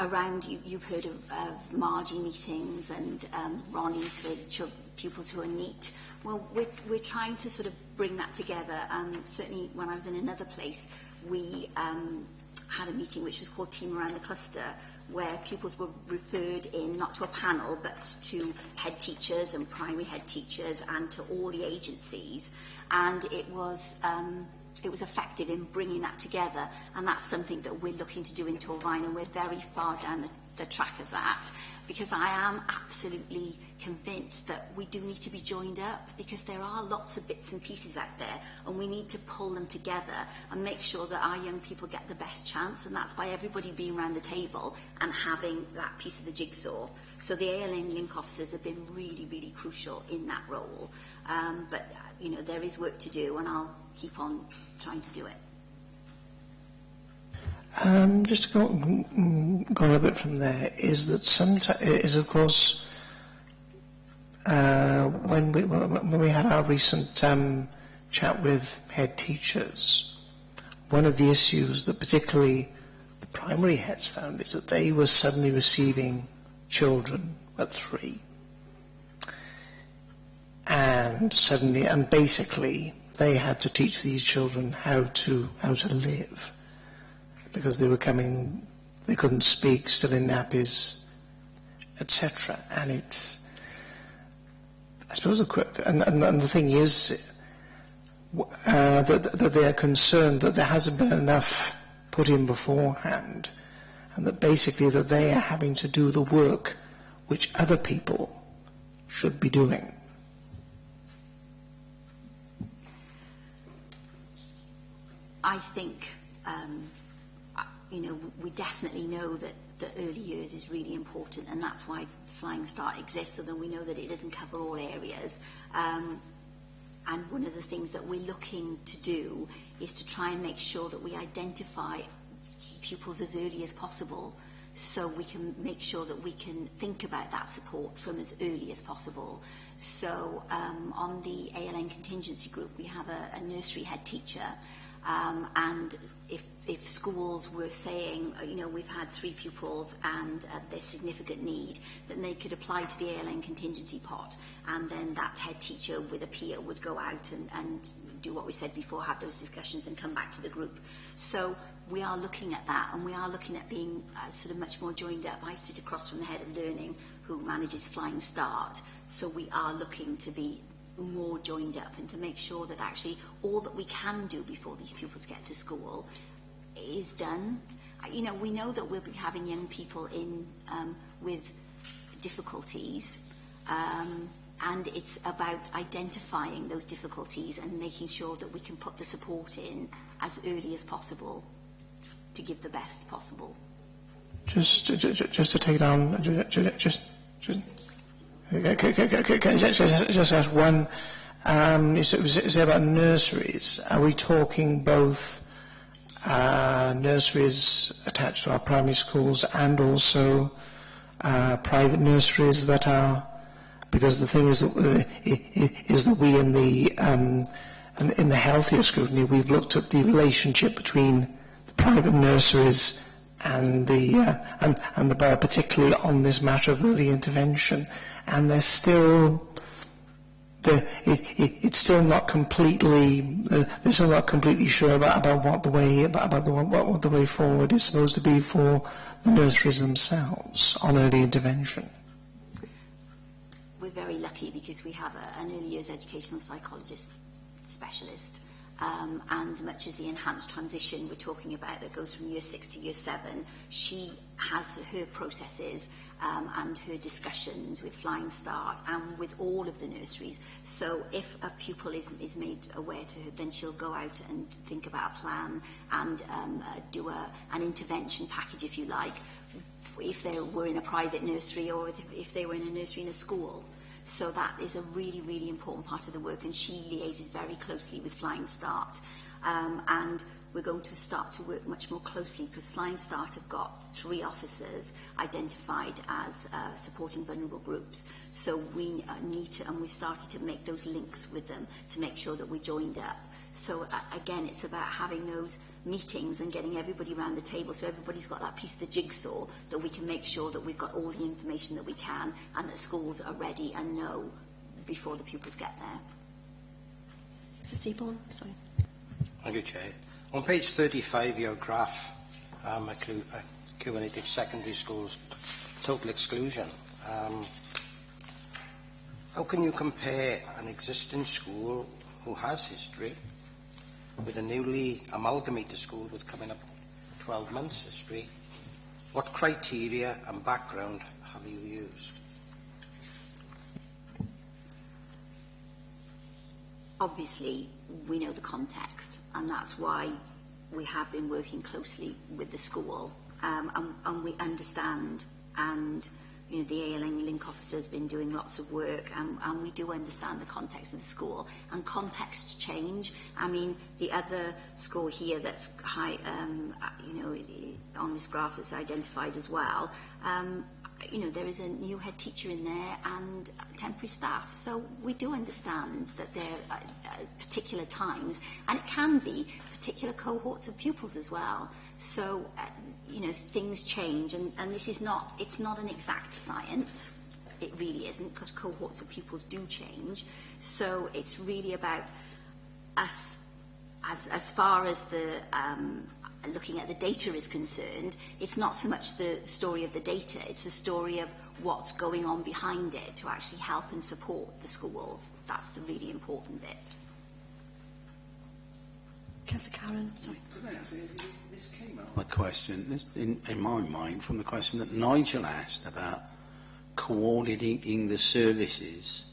around, you've heard of Margie meetings and Ronnie's for pupils who are NEET. Well, we're trying to sort of bring that together. Certainly when I was in another place, we had a meeting which was called Team Around the Cluster, where pupils were referred in, not to a panel, but to head teachers and primary head teachers and to all the agencies. And it was effective in bringing that together, and that's something that we're looking to do in Torfaen, and we're very far down the track of that, because I am absolutely convinced that we do need to be joined up, because there are lots of bits and pieces out there, and we need to pull them together and make sure that our young people get the best chance, and that's by everybody being around the table and having that piece of the jigsaw. So the ALN link officers have been really, really crucial in that role, but there is work to do, and I'll keep on trying to do it. Just to go a little bit from there, is that of course when we had our recent chat with head teachers, one of the issues that particularly the primary heads found is that they were suddenly receiving children at 3, and basically they had to teach these children how to live, because they couldn't speak, still in nappies, etc. And it's, I suppose, and the thing is that they are concerned that there hasn't been enough put in beforehand, and that basically that they are having to do the work which other people should be doing. I think, we definitely know that the early years is really important, and that's why Flying Start exists, so that we know that it doesn't cover all areas. And one of the things that we're looking to do is to try and make sure that we identify pupils as early as possible, so we can make sure that we can think about that support from as early as possible. So on the ALN contingency group, we have a nursery head teacher, and if schools were saying, we've had 3 pupils and there's significant need, then they could apply to the ALN contingency pot, and then that head teacher with a peer would go out and do what we said before, have those discussions and come back to the group. So we are looking at that, and we are looking at being sort of much more joined up. I sit across from the head of learning who manages Flying Start, so we are looking to be more joined up and to make sure that actually all that we can do before these pupils get to school is done. We know that we'll be having young people in with difficulties, and it's about identifying those difficulties and making sure that we can put the support in as early as possible to give the best possible. Just to take it on, just ask one. You say about nurseries. Are we talking both nurseries attached to our primary schools and also private nurseries that are? Because the thing is that we in the in the healthier scrutiny, we've looked at the relationship between the private nurseries and the borough, particularly on this matter of early intervention, and there's still it's still not completely they're still not completely sure about what the way forward is supposed to be for the nurseries themselves on early intervention. We're very lucky because we have an early years educational psychologist specialist, and much as the enhanced transition we're talking about that goes from year 6 to year 7, she has her processes and her discussions with Flying Start and with all of the nurseries. So if a pupil is made aware to her, then she'll go out and think about a plan and do an intervention package, if you like, if they were in a private nursery or if they were in a nursery in a school. So that is a really, really important part of the work, and she liaises very closely with Flying Start. And we're going to start to work much more closely because Flying Start have got 3 officers identified as supporting vulnerable groups. So we need to, and we started to make those links with them to make sure that we're joined up. So again, it's about having those meetings and getting everybody around the table so everybody's got that piece of the jigsaw that we can make sure that we've got all the information that we can and that schools are ready and know before the pupils get there. Mr. Seaborn, sorry. Thank you, Chair. On page 35, your graph accumulated secondary schools total exclusion. How can you compare an existing school who has history with a newly amalgamated school with coming up 12 months history? What criteria and background have you used? Obviously, we know the context, and that's why we have been working closely with the school, and we understand, and you know, the ALN Link officer has been doing lots of work, and we do understand the context of the school, and contexts change. I mean, the other school here that's high, you know, on this graph is identified as well. You know, there is a new head teacher in there and temporary staff. So we do understand that there are particular times, and it can be particular cohorts of pupils as well. So, you know, things change, and this is not, it's not an exact science. It really isn't, because cohorts of pupils do change. So it's really about us, as far as the looking at the data is concerned, it's not so much the story of the data, it's the story of what's going on behind it to actually help and support the schools. That's the really important bit. Councillor Karen, sorry. This came out of the question, in my mind, from the question that Nigel asked about coordinating the services,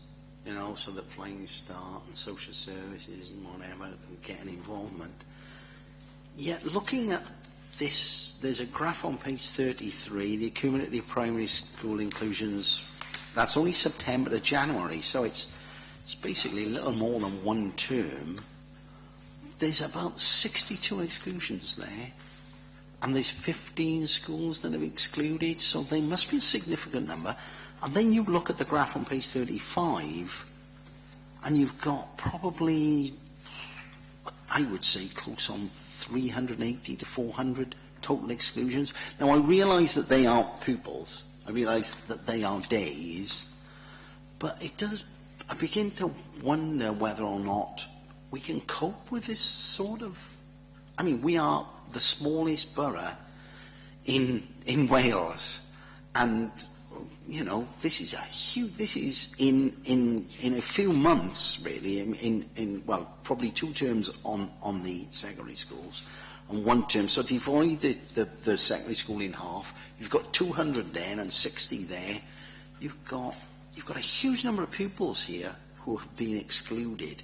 you know, so that Flying Start and social services and whatever can get an involvement. Yet looking at this, there's a graph on page 33, the cumulative primary school inclusions, that's only September to January, so it's basically a little more than one term. There's about 62 exclusions there, and there's 15 schools that have excluded, so they must be a significant number. And then you look at the graph on page 35, and you've got probably, I would say, close on 380 to 400 total exclusions. Now, I realise that they aren't pupils. I realise that they are days. But it does, I begin to wonder whether or not we can cope with this sort of... I mean, we are the smallest borough in Wales. And, you know, this is a huge... This is in a few months, really, in well, probably 2 terms on the secondary schools, and 1 term. So divide the secondary school in half. You've got 200 there and 60 there. You've got a huge number of pupils here who have been excluded.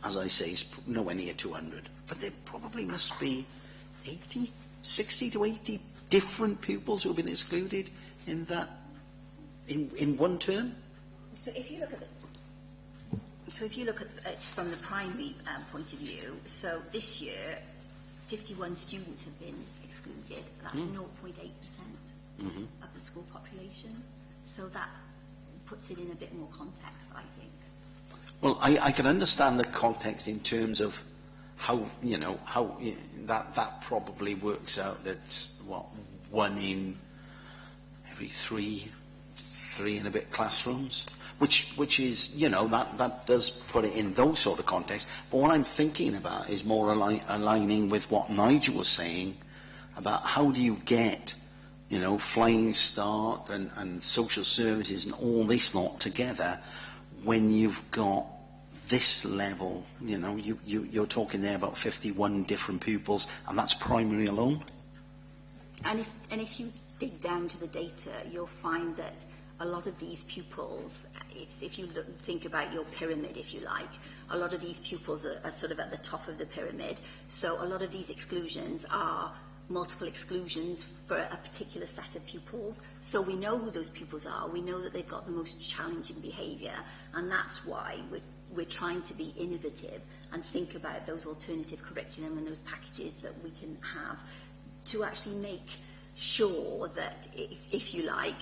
As I say, it's nowhere near 200. But there probably must be 60 to 80 different pupils who have been excluded in that, in 1 term. So if you look at it from the primary point of view, so this year, 51 students have been excluded. That's 0.8% of the school population. So that puts it in a bit more context, I think. Well, I can understand the context in terms of how, that probably works out that, what, 1 in every three and a bit classrooms, which is, that does put it in those sort of contexts. But what I'm thinking about is more aligning with what Nigel was saying about how do you get, Flying Start and social services and all this lot together when you've got this level, you're talking there about 51 different pupils, and that's primary alone. And if you dig down to the data, you'll find that a lot of these pupils, if you think about your pyramid, if you like, a lot of these pupils are sort of at the top of the pyramid. So a lot of these exclusions are multiple exclusions for a particular set of pupils. So we know who those pupils are. We know that they've got the most challenging behaviour, and that's why we're trying to be innovative and think about those alternative curriculum and those packages that we can have to actually make sure that, if you like,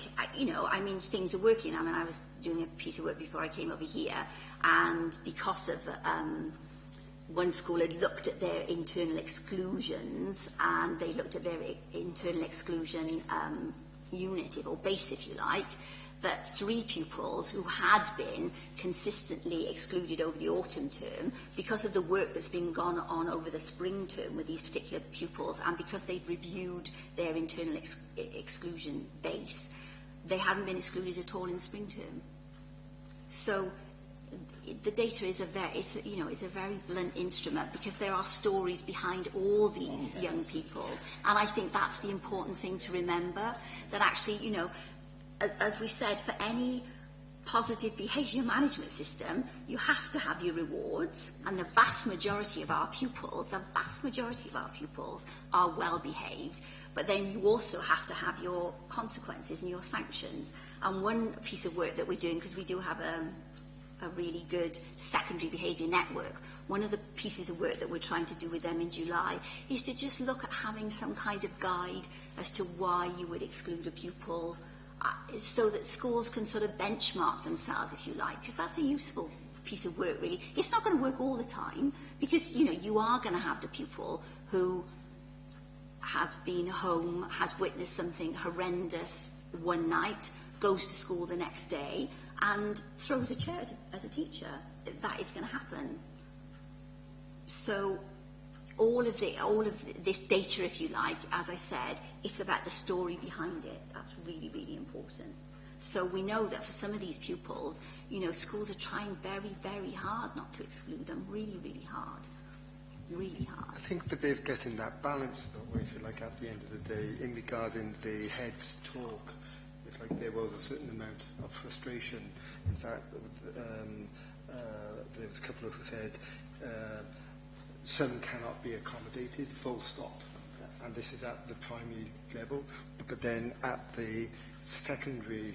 things are working. I was doing a piece of work before I came over here, and because of one school had looked at their internal exclusions, and they looked at their internal exclusion unit, or base, if you like, that 3 pupils who had been consistently excluded over the autumn term, because of the work that's been gone on over the spring term with these particular pupils, and because they'd reviewed their internal exclusion base, they hadn't been excluded at all in the spring term. So the data is it's a very blunt instrument, because there are stories behind all these young people, and I think that's the important thing to remember, that actually, as we said, for any positive behaviour management system, you have to have your rewards, and the vast majority of our pupils are well behaved, but then you also have to have your consequences and your sanctions. And one piece of work that we're doing, because we do have a really good secondary behaviour network, one of the pieces of work that we're trying to do with them in July is to just look at having some kind of guide as to why you would exclude a pupil, so that schools can sort of benchmark themselves, if you like, because that's a useful piece of work, really. It's not going to work all the time, because, you are going to have the pupil who has been home, has witnessed something horrendous one night, goes to school the next day, and throws a chair at a teacher. That is going to happen. So all of this data, if you like, as I said, it's about the story behind it. That's really, really important. So we know that for some of these pupils, schools are trying very, very hard not to exclude them. Really, really hard. Really hard. I think that there's getting that balance, though, if you like, at the end of the day, in regarding the heads talk. It's like there was a certain amount of frustration. In fact, there was a couple who said, some cannot be accommodated, full stop. And this is at the primary level. But then at the secondary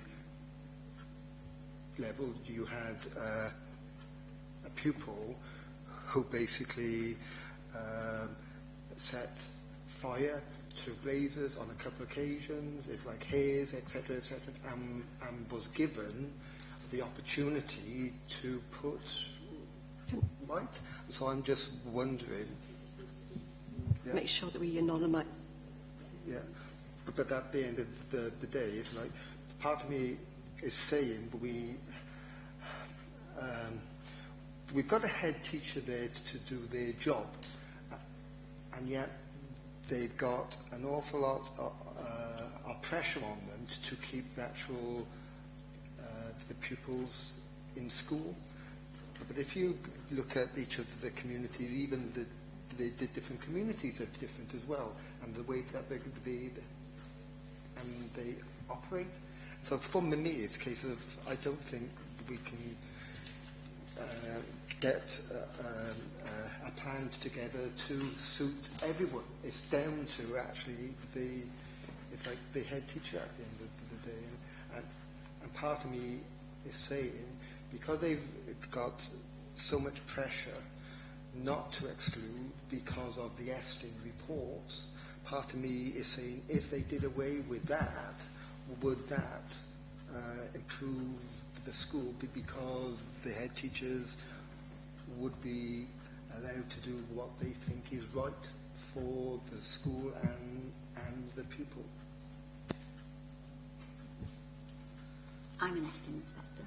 level, you had a pupil who basically set fire to blazers on a couple of occasions, like hairs, etc., and was given the opportunity to put right. So I'm just wondering. Yeah. Make sure that we anonymise. Yeah, but at the end of the day, it's like part of me is saying we've got a head teacher there to do their job, and yet they've got an awful lot of pressure on them to keep the actual the pupils in school. But if you look at each of the communities, even the different communities are different as well, and the way that they operate. So for me, it's a case of I don't think we can get a plan together to suit everyone. It's down to actually the head teacher at the end of the day, and part of me is saying, because they've got so much pressure not to exclude because of the Estin reports, part of me is saying, if they did away with that, would that improve the school? Because the head teachers would be allowed to do what they think is right for the school and the pupil. I'm an Estin inspector.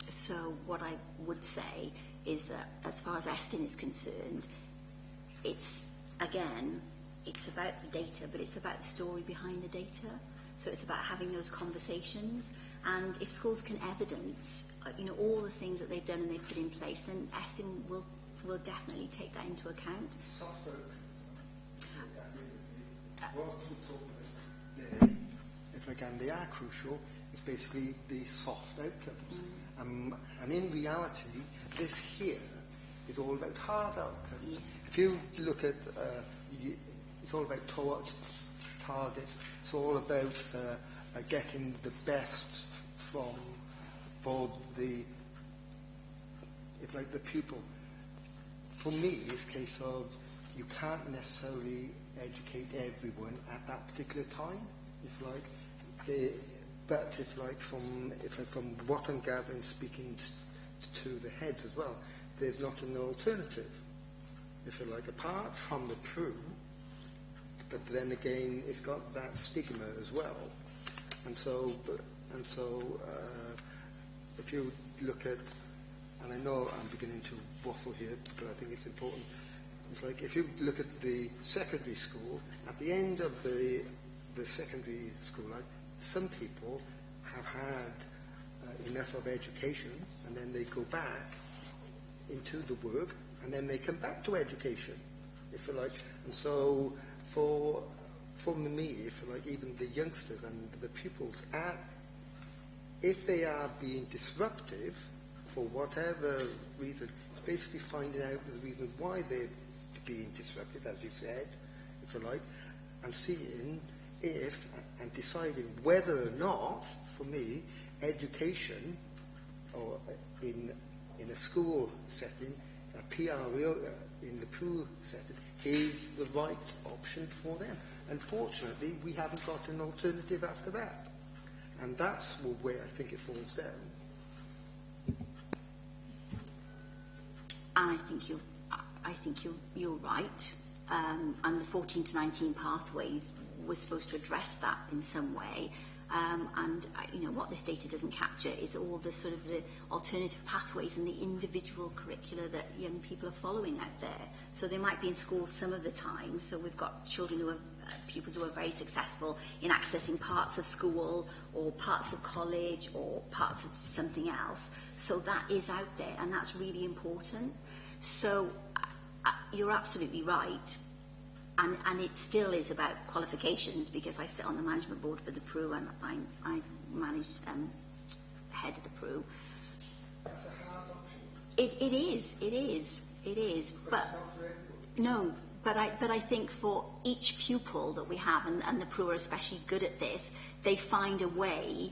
So what I would say is that as far as Estin is concerned, it's, again, it's about the data, but it's about the story behind the data. So it's about having those conversations. And if schools can evidence, all the things that they've done and they've put in place, then Estin will definitely take that into account. If again they are crucial, it's basically the soft outcomes. And in reality, this here is all about hard outcomes. Yeah. If you look at, it's all about targets. It's all about getting the best for the, if like the pupil. For me, it's a case of you can't necessarily educate everyone at that particular time, if like. But if like from what I'm gathering, speaking to the heads as well, there's not an alternative, if you like, apart from the PRU. But then again, it's got that stigma as well, and so if you look at, and I know I'm beginning to waffle here, but I think it's important. It's like if you look at the secondary school, at the end of the secondary school life, some people have had enough of education, and then they go back into the work, and then they come back to education, if you like. And so for me, if you like, even the youngsters and the pupils, if they are being disruptive for whatever reason, it's basically finding out the reason why they're being disruptive, as you said, if you like, and seeing if and deciding whether or not, for me, education or in a school setting, a PRO in the PRU setting, is the right option for them. Unfortunately, we haven't got an alternative after that. And that's where I think it falls down. And I think you're right. And the 14 to 19 pathways was supposed to address that in some way. What this data doesn't capture is all the sort of the alternative pathways and the individual curricula that young people are following out there. So they might be in school some of the time. So we've got children who are pupils who are very successful in accessing parts of school or parts of college or parts of something else. So that is out there, and that's really important. So you're absolutely right. And it still is about qualifications, because I sit on the management board for the PRU, and I manage head of the PRU. That's a hard option. It is. But no, but I think for each pupil that we have, and the PRU are especially good at this, they find a way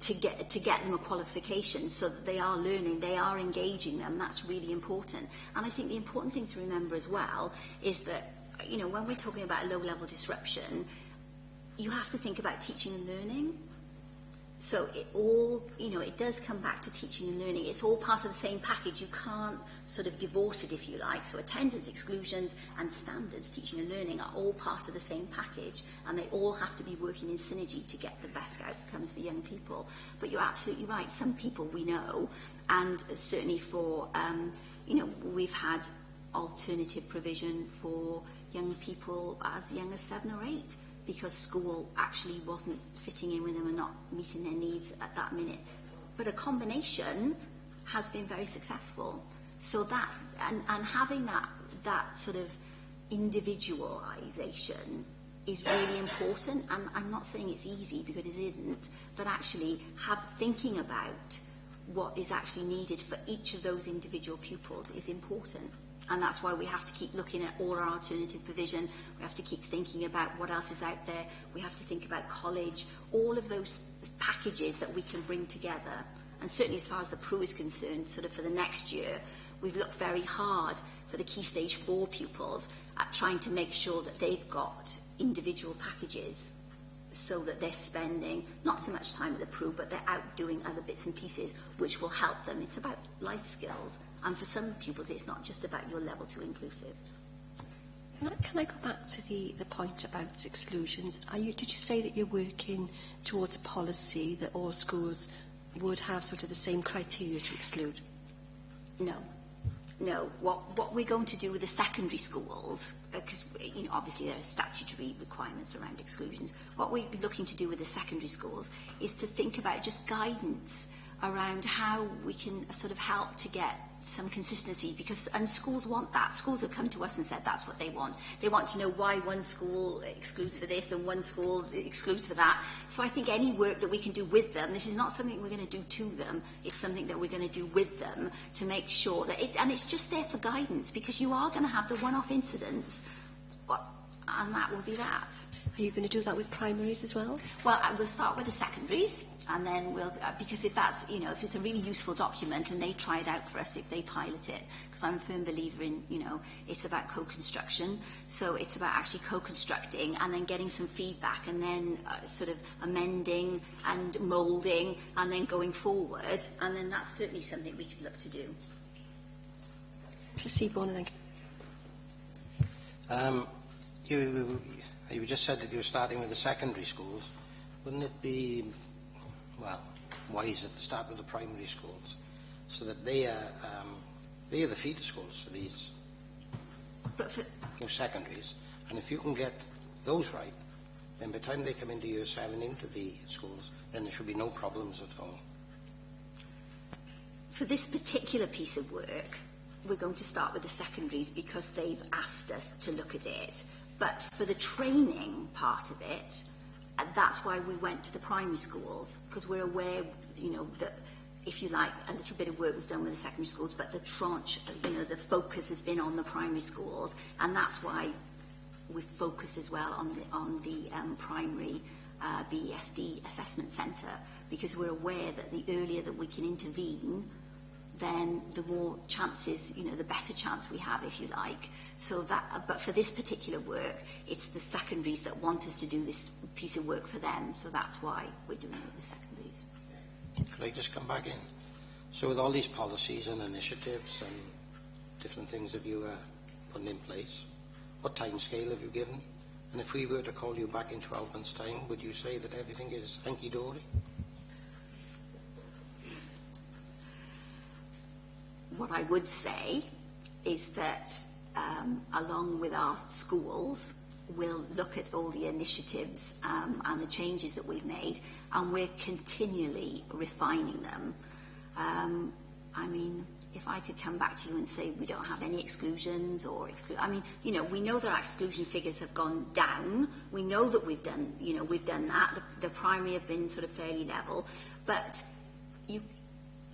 to get them a qualification so that they are learning, they are engaging them. That's really important. And I think the important thing to remember as well is that, when we're talking about low-level disruption, you have to think about teaching and learning. So it all, it does come back to teaching and learning. It's all part of the same package. You can't sort of divorce it, if you like. So attendance, exclusions, and standards, teaching and learning, are all part of the same package, and they all have to be working in synergy to get the best outcomes for young people. But you're absolutely right. Some people we know, and certainly for, we've had alternative provision for young people as young as 7 or 8, because school actually wasn't fitting in with them and not meeting their needs at that minute. But a combination has been very successful. So that, and having that sort of individualisation is really important. And I'm not saying it's easy, because it isn't, but actually thinking about what is actually needed for each of those individual pupils is important. And that's why we have to keep looking at all our alternative provision. We have to keep thinking about what else is out there. We have to think about college, all of those packages that we can bring together. And certainly as far as the PRU is concerned, sort of for the next year, we've looked very hard for the Key Stage 4 pupils at trying to make sure that they've got individual packages, so that they're spending not so much time at the PRU, but they're out doing other bits and pieces which will help them. It's about life skills, And for some pupils, it's not just about your level 2 inclusive. Can I go back to the point about exclusions? Did you say that you're working towards a policy that all schools would have sort of the same criteria to exclude? No. No. What we're going to do with the secondary schools, because obviously there are statutory requirements around exclusions, what we're looking to do with the secondary schools is to think about just guidance around how we can sort of help to get some consistency, and schools want that. Schools have come to us and said that's what they want. They want to know why one school excludes for this and one school excludes for that. So I think any work that we can do with them, this is not something we're going to do to them, it's something that we're going to do with them to make sure that it's just there for guidance, because you are going to have the one-off incidents, and that will be that. Are you going to do that with primaries as well? Well, we'll start with the secondaries, and then we'll, because if that's, if it's a really useful document and they try it out for us, if they pilot it, because I'm a firm believer in, it's about co-construction, so it's about actually co-constructing and then getting some feedback and then sort of amending and moulding and then going forward, and then that's certainly something we could look to do. Mr. Seaborn, and then... You just said that you were starting with the secondary schools. Wouldn't it be, wiser to start with the primary schools, so that they are the feeder schools for these secondaries? And if you can get those right, then by the time they come into year 7 into the schools, then there should be no problems at all. For this particular piece of work, we're going to start with the secondaries because they've asked us to look at it. But for the training part of it, that's why we went to the primary schools, because we're aware, that, if you like, a little bit of work was done with the secondary schools, but the tranche, the focus has been on the primary schools, and that's why we focused as well on the primary BESD assessment centre, because we're aware that the earlier that we can intervene, then the more chances, the better chance we have, if you like. So that, but for this particular work, it's the secondaries that want us to do this piece of work for them. So that's why we're doing it with the secondaries. Could I just come back in? So with all these policies and initiatives and different things that you are putting in place, what time scale have you given? And if we were to call you back in 12 months' time, would you say that everything is hunky-dory? What I would say is that along with our schools, we'll look at all the initiatives and the changes that we've made, and we're continually refining them. I mean, if I could come back to you and say we don't have any exclusions or we know that our exclusion figures have gone down. We know that we've done that. The primary have been sort of fairly level, but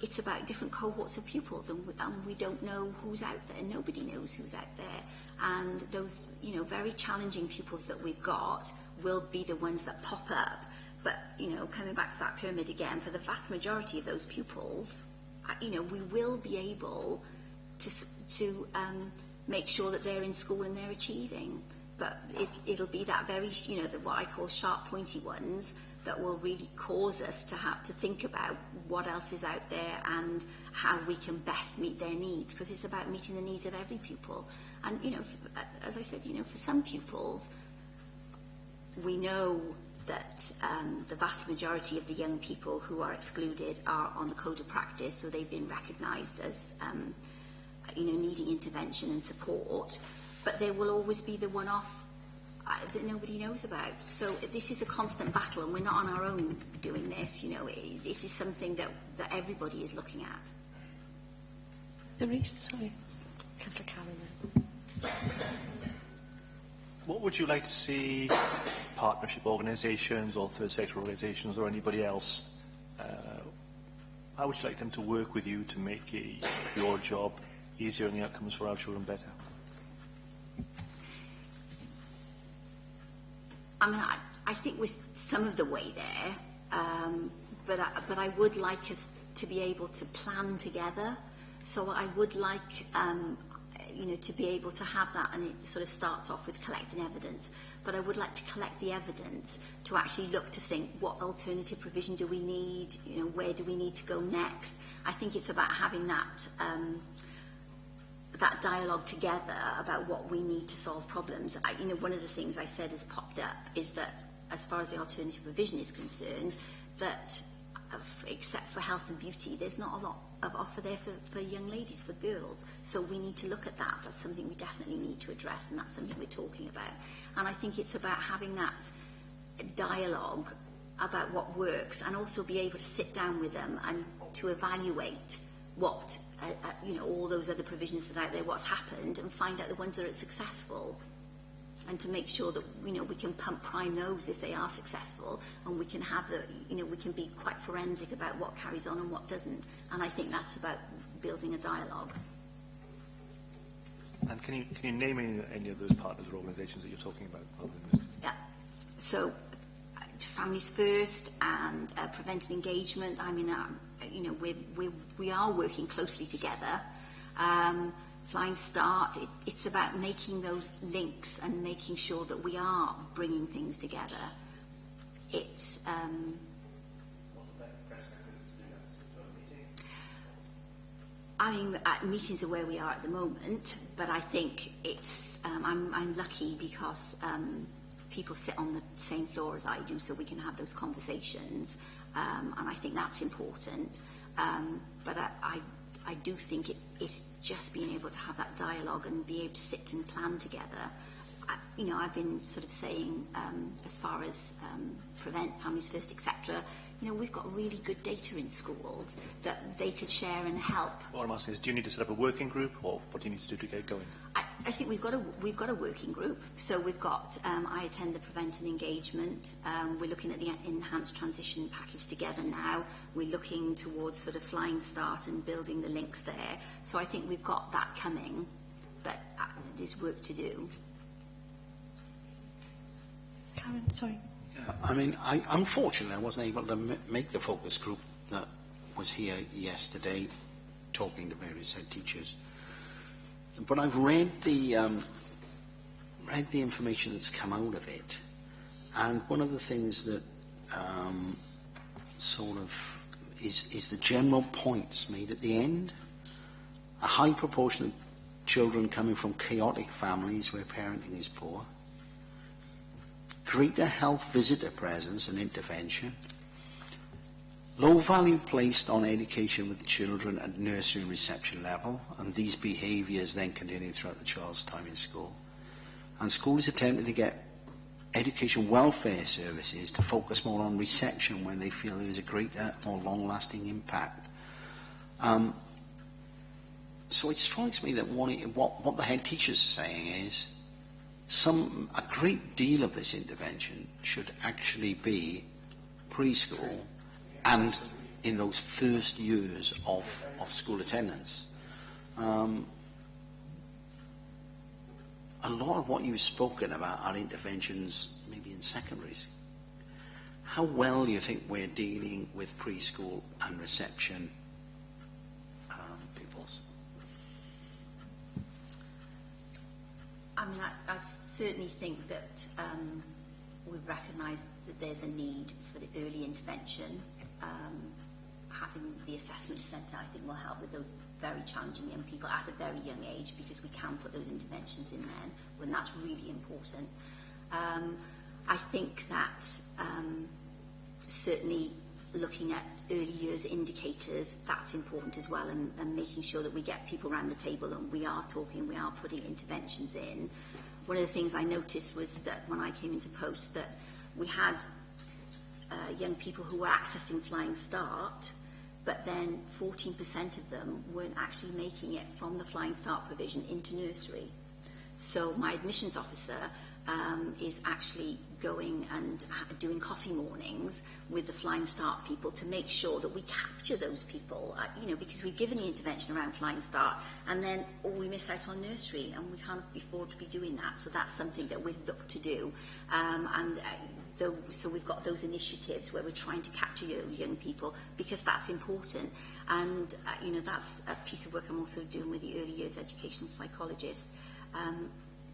it's about different cohorts of pupils, and we don't know who's out there. Nobody knows who's out there. And those, very challenging pupils that we've got will be the ones that pop up. But, coming back to that pyramid again, for the vast majority of those pupils, we will be able to make sure that they're in school and they're achieving. But it'll be that very, what I call sharp, pointy ones that will really cause us to have to think about what else is out there and how we can best meet their needs, because it's about meeting the needs of every pupil. And, as I said, for some pupils, we know that the vast majority of the young people who are excluded are on the code of practice, so they've been recognised as, needing intervention and support, but there will always be the one-off that nobody knows about. So this is a constant battle, and we're not on our own doing this. This is something that everybody is looking at. Sorry. Councillor Cameron. What would you like to see partnership organisations or third sector organisations or anybody else, how would you like them to work with you to make your job easier and the outcomes for our children better? I think we're some of the way there, but I would like us to be able to plan together. So I would like, to be able to have that, and it sort of starts off with collecting evidence. But I would like to collect the evidence to actually look to think, what alternative provision do we need? Where do we need to go next? I think it's about having that that dialogue together about what we need to solve problems. One of the things I said has popped up is that as far as the alternative provision is concerned, that except for health and beauty, there's not a lot of offer there for young ladies, for girls. So we need to look at that. That's something we definitely need to address, and that's something we're talking about. And I think it's about having that dialogue about what works, and also be able to sit down with them and to evaluate what, all those other provisions that are out there, what's happened, and find out the ones that are successful. And to make sure that we can prime those if they are successful, and we can have we can be quite forensic about what carries on and what doesn't. And I think that's about building a dialogue. And can you name any of those partners or organisations that you're talking about? Yeah. So, Families First and Prevent Engagement. I mean, we are working closely together. Flying Start, it's about making those links and making sure that we are bringing things together. It's meetings are where we are at the moment, but I think it's I'm lucky because people sit on the same floor as I do, so we can have those conversations, and I think that's important. But I do think it's just being able to have that dialogue and be able to sit and plan together. I've been sort of saying, as far as Prevent, Families First, etc., we've got really good data in schools that they could share and help. What I'm asking is, do you need to set up a working group, or what do you need to do to get going? I think we've got a working group. So we've got, I attend the Prevent and Engagement. We're looking at the enhanced transition package together now. We're looking towards sort of Flying Start and building the links there. So I think we've got that coming, but there's work to do. Karen, sorry. Yeah, unfortunately, I wasn't able to make the focus group that was here yesterday, talking to various head teachers. But I've read the information that's come out of it, and one of the things that sort of is the general points made at the end. A high proportion of children coming from chaotic families where parenting is poor. Greater health visitor presence and intervention. Low value placed on education with children at nursery and reception level, and these behaviours then continue throughout the child's time in school. And school is attempting to get education welfare services to focus more on reception when they feel there is a greater, more long-lasting impact. So it strikes me that what the head teachers are saying is a great deal of this intervention should actually be preschool and in those first years of school attendance. A lot of what you've spoken about are interventions maybe in secondaries. How well do you think we're dealing with preschool and reception pupils? I certainly think that we've recognised that there's a need for the early intervention. Having the assessment centre, I think, will help with those very challenging young people at a very young age, because we can put those interventions in then when that's really important. I think that certainly looking at early years indicators, that's important as well, and making sure that we get people around the table and we are talking, we are putting interventions in. One of the things I noticed was that when I came into post, that we had young people who were accessing Flying Start, but then 14% of them weren't actually making it from the Flying Start provision into nursery. So my admissions officer is actually going and doing coffee mornings with the Flying Start people to make sure that we capture those people, because we've given the intervention around Flying Start, and then we miss out on nursery, and we can't afford to be doing that. So that's something that we've looked to do. So we've got those initiatives where we're trying to capture young people, because that's important. And, that's a piece of work I'm also doing with the early years educational psychologist,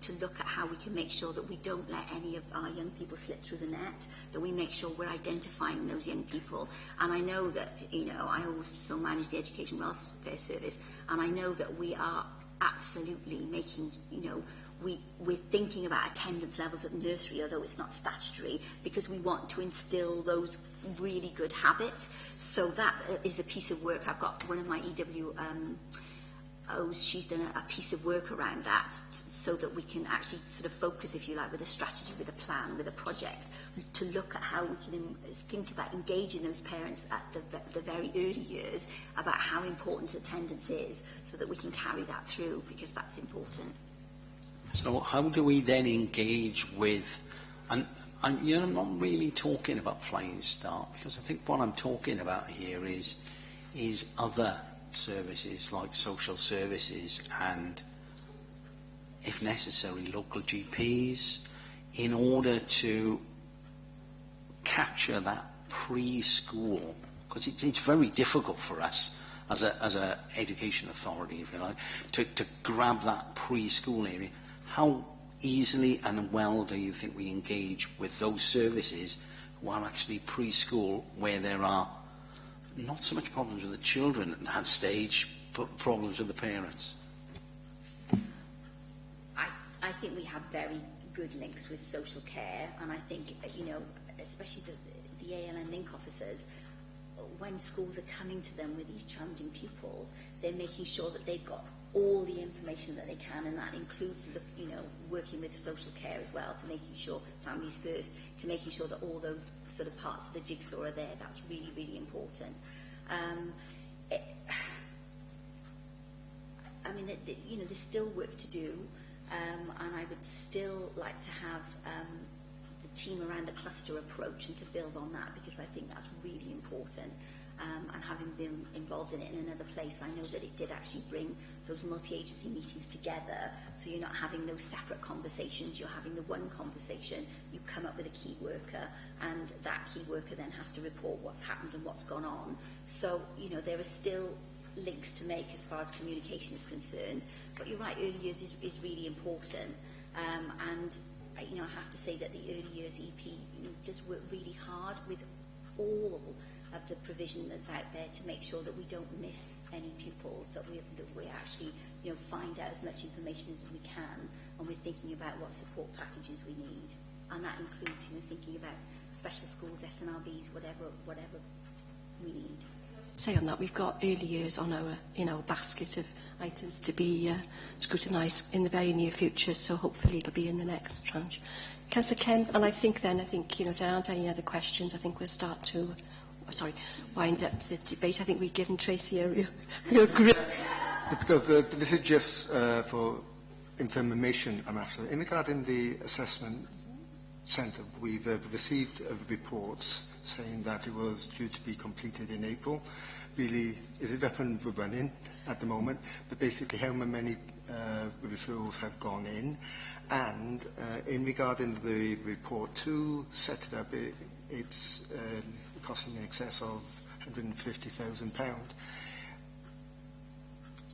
to look at how we can make sure that we don't let any of our young people slip through the net, that we make sure we're identifying those young people. And I know that, I also manage the Education Welfare Service, and I know that we are absolutely making, we're thinking about attendance levels at nursery, although it's not statutory, because we want to instill those really good habits. So that is a piece of work. I've got one of my she's done a piece of work around that, so that we can actually sort of focus, if you like, with a strategy, with a plan, with a project, to look at how we can think about engaging those parents at the very early years about how important attendance is, so that we can carry that through, because that's important. So how do we then engage with, and I'm not really talking about Flying Start, because I think what I'm talking about here is other services like social services and, if necessary, local GPs, in order to capture that preschool, because it's very difficult for us as a education authority, if you like, to grab that preschool area. How easily and well do you think we engage with those services who are actually preschool, where there are not so much problems with the children at that stage, but problems with the parents? I think we have very good links with social care, and I think, especially the ALN link officers, when schools are coming to them with these challenging pupils, they're making sure that they've got all the information that they can, and that includes, working with social care as well, to making sure families first, to making sure that all those sort of parts of the jigsaw are there. That's really, really important. There's still work to do, and I would still like to have the team around the cluster approach and to build on that, because I think that's really important. And having been involved in it in another place, I know that it did actually bring those multi-agency meetings together, so you're not having those separate conversations, you're having the one conversation. You come up with a key worker, and that key worker then has to report what's happened and what's gone on. So, there are still links to make as far as communication is concerned, but you're right, early years is really important. And I have to say that the early years EP does work really hard with all of the provision that's out there, to make sure that we don't miss any pupils, that we actually find out as much information as we can, and we're thinking about what support packages we need, and that includes thinking about special schools, SNRBs, whatever we need. Say on that, we've got early years on our basket of items to be scrutinised in the very near future, so hopefully it'll be in the next tranche. Councillor Kemp, and I think if there aren't any other questions, I think we'll start to wind up the debate. I think we've given Tracy a real grip. Because this is just for information I'm after. In regarding the assessment centre, we've received reports saying that it was due to be completed in April. Really, is it up and running at the moment? But basically, how many referrals have gone in? And in regarding the report to set it up, it's costing in excess of £150,000.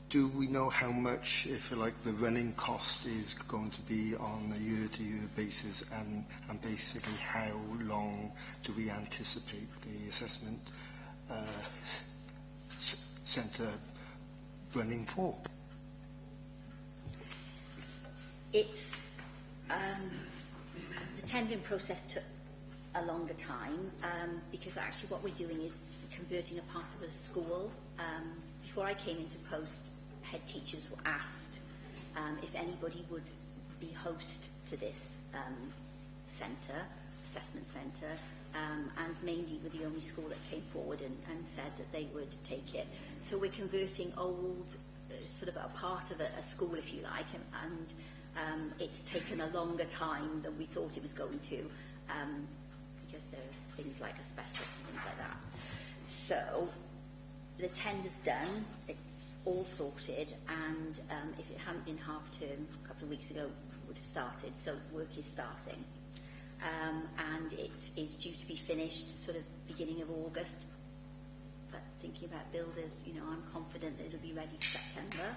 Do we know how much, if you like, the running cost is going to be on a year-to-year basis, and basically how long do we anticipate the assessment centre running for? It's the tendering process took a longer time, because actually what we're doing is converting a part of a school. Before I came into post, head teachers were asked if anybody would be host to this assessment centre, and mainly were the only school that came forward and said that they would take it. So we're converting old, sort of a part of a school, if you like, and it's taken a longer time than we thought it was going to, because there are things like asbestos and things like that. So the tender's done, it's all sorted, and if it hadn't been half term a couple of weeks ago, it would have started, so work is starting. And it is due to be finished sort of beginning of August, but thinking about builders, I'm confident that it'll be ready for September.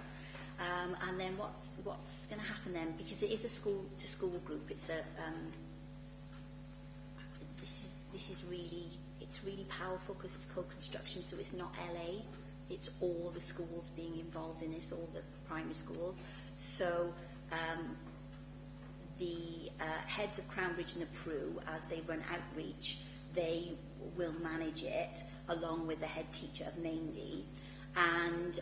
And then what's going to happen then, because it is a school-to-school group, it's a it's really powerful, because it's co-construction, so it's not LA, it's all the schools being involved in this, all the primary schools. So the heads of Cranbridge and the Prue, as they run outreach, they will manage it along with the head teacher of Maindy. And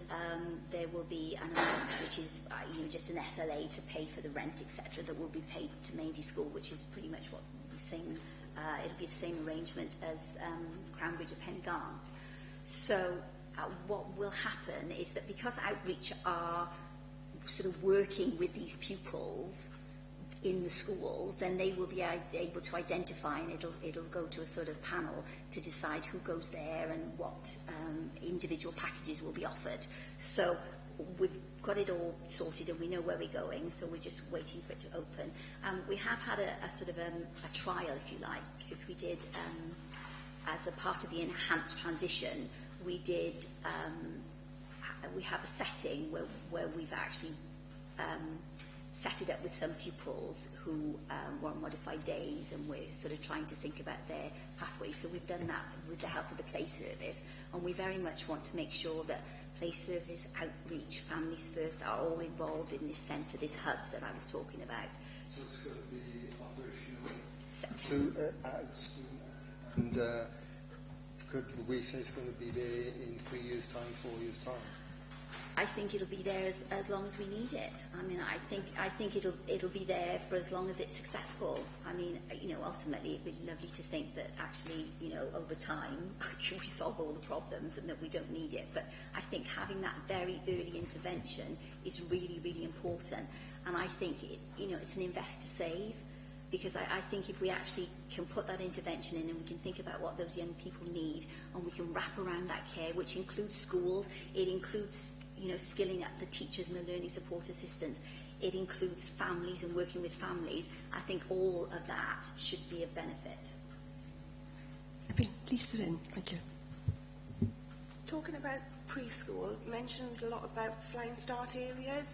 there will be an amount which is just an SLA to pay for the rent, etc., that will be paid to Maindy School, which is pretty much what the same. It'll be the same arrangement as Cranbridge or Pengarn. So what will happen is that because outreach are sort of working with these pupils in the schools, then they will be able to identify, and it'll go to a sort of panel to decide who goes there and what individual packages will be offered. So we've got it all sorted and we know where we're going, so we're just waiting for it to open. We have had a sort of a trial, if you like, because we did, as a part of the enhanced transition, we did, we have a setting where we've actually set it up with some pupils who were on modified days, and we're sort of trying to think about their pathways. So we've done that with the help of the Play Service, and we very much want to make sure that Play Service, outreach, Families First are all involved in this centre, this hub that I was talking about. So it's going to be operational. Could we say it's going to be there in 3 years' time, 4 years' time? I think it'll be there as long as we need it. I mean, I think it'll be there for as long as it's successful. I mean, ultimately it'd be lovely to think that actually, over time we solve all the problems and that we don't need it. But I think having that very early intervention is really, really important. And I think it's an invest to save, because I think if we actually can put that intervention in and we can think about what those young people need, and we can wrap around that care, which includes schools, it includes skilling up the teachers and the learning support assistants. It includes families and working with families. I think all of that should be of benefit. Lisa Lynn, thank you. Talking about preschool, you mentioned a lot about Flying Start areas.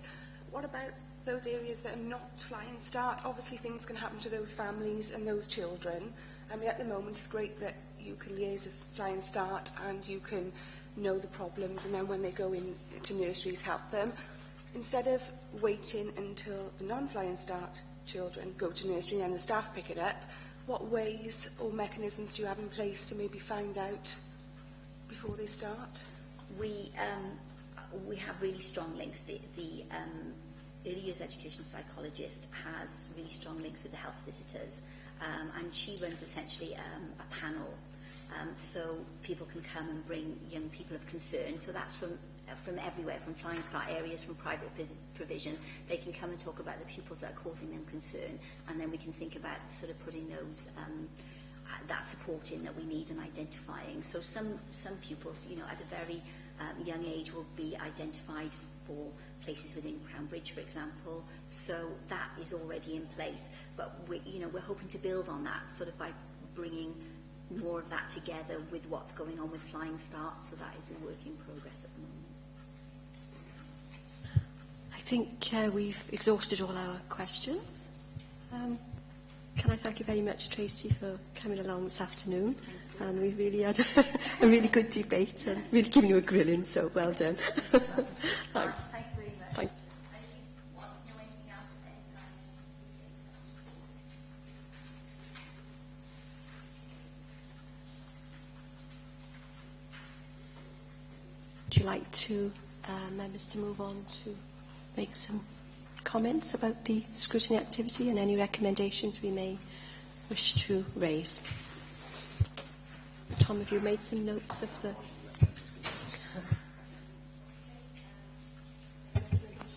What about those areas that are not Flying Start? Obviously things can happen to those families and those children. I mean, at the moment it's great that you can liaise with Flying Start and you can know the problems, and then when they go into nurseries, help them. Instead of waiting until the non-Flying Start children go to nursery and the staff pick it up, what ways or mechanisms do you have in place to maybe find out before they start? We have really strong links. The early years education psychologist has really strong links with the health visitors, and she runs essentially a panel. So people can come and bring young people of concern. So that's from everywhere, from Flying Start areas, from private provision. They can come and talk about the pupils that are causing them concern, and then we can think about sort of putting those that support in that we need and identifying. So some pupils, at a very young age, will be identified for places within Cranbridge, for example. So that is already in place. But we're hoping to build on that, sort of by bringing more of that together with what's going on with Flying Start, so that is a work in progress at the moment. I think we've exhausted all our questions. Can I thank you very much, Tracy, for coming along this afternoon? And we really had a really good debate and really giving you a grilling, so well done. Thanks. Thank you very much. Thank Would you like to, members, to move on to make some comments about the scrutiny activity and any recommendations we may wish to raise? Tom, have you made some notes of the...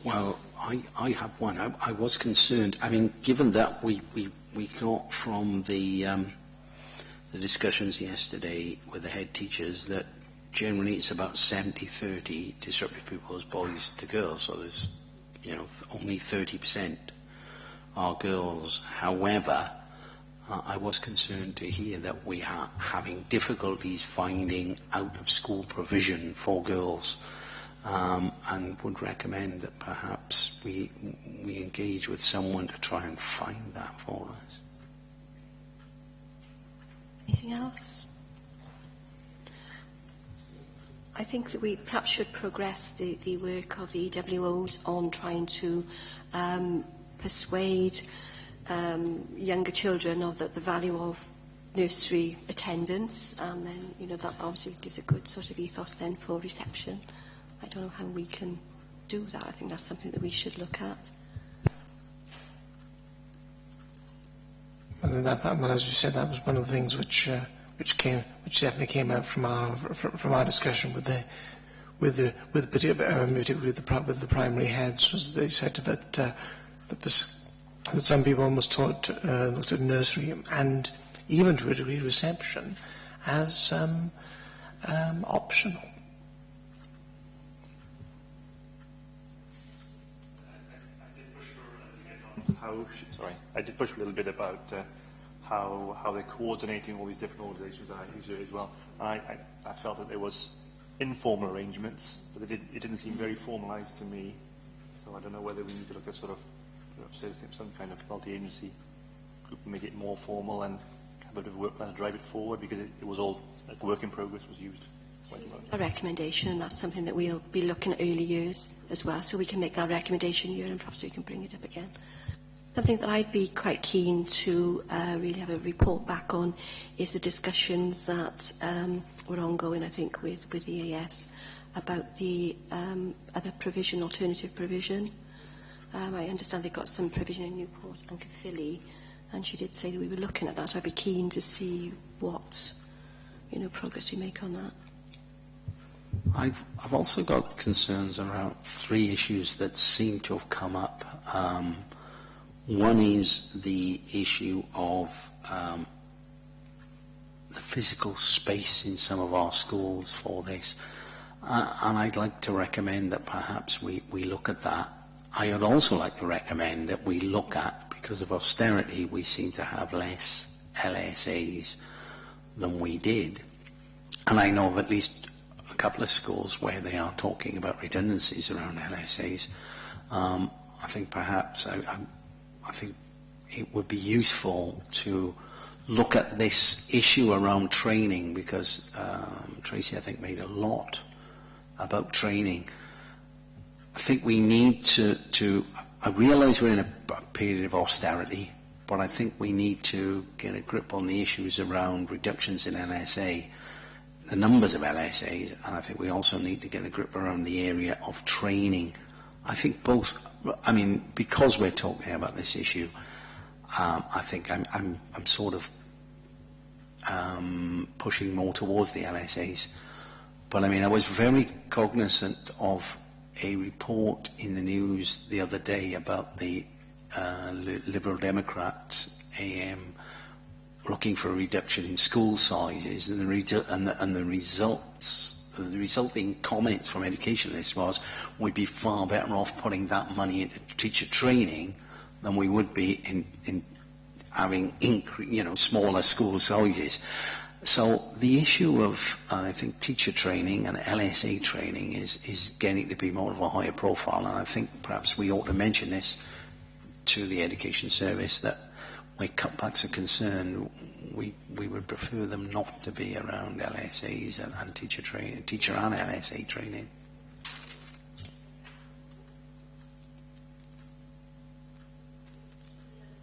Well, I have one. I was concerned. I mean, given that we got from the discussions yesterday with the head teachers that generally it's about 70-30 disruptive pupils, boys to girls, so there's only 30% are girls. However, I was concerned to hear that we are having difficulties finding out-of-school provision for girls, and would recommend that perhaps we engage with someone to try and find that for us. Anything else? I think that we perhaps should progress the work of the EWOs on trying to persuade younger children of the value of nursery attendance, and then, you know, that obviously gives a good sort of ethos then for reception. I don't know how we can do that. I think that's something that we should look at. And well, as you said, that was one of the things which definitely came out from our discussion with the primary heads, was they said that some people almost looked at nursery and even to a degree reception as optional. I did push a little bit about how they're coordinating all these different organisations as well. I felt that there was informal arrangements, but it didn't seem very formalised to me. So I don't know whether we need to look at sort of some kind of multi-agency group and make it more formal and have a bit of work plan to drive it forward, because it was all like work in progress was used. A recommendation, and that's something that we'll be looking at early years as well, so we can make that recommendation here and perhaps we can bring it up again. Something that I'd be quite keen to really have a report back on is the discussions that were ongoing, I think, with EAS about the other provision, alternative provision. I understand they've got some provision in Newport and Caerphilly, and she did say that we were looking at that. I'd be keen to see what, you know, progress we make on that. I've also got concerns around 3 issues that seem to have come up. One is the issue of the physical space in some of our schools for this, and I'd like to recommend that perhaps we look at that. I would also like to recommend that we look at, because of austerity, we seem to have less LSAs than we did, and I know of at least a couple of schools where they are talking about redundancies around LSAs. I think perhaps I think it would be useful to look at this issue around training, because Tracy, I think, made a lot about training. I think we need to I realise we're in a period of austerity, but I think we need to get a grip on the issues around reductions in LSA, the numbers of LSAs, and I think we also need to get a grip around the area of training. I think both, I mean, because we're talking about this issue, I think I'm sort of pushing more towards the LSAs. But I mean, I was very cognizant of a report in the news the other day about the Liberal Democrats looking for a reduction in school sizes, and the resulting comments from educationalists was we'd be far better off putting that money into teacher training than we would be in having smaller school sizes. So the issue of, I think, teacher training and LSA training is getting to be more of a higher profile, and I think perhaps we ought to mention this to the Education Service, that where cutbacks are concerned, we would prefer them not to be around LSAs and teacher training, teacher and LSA training.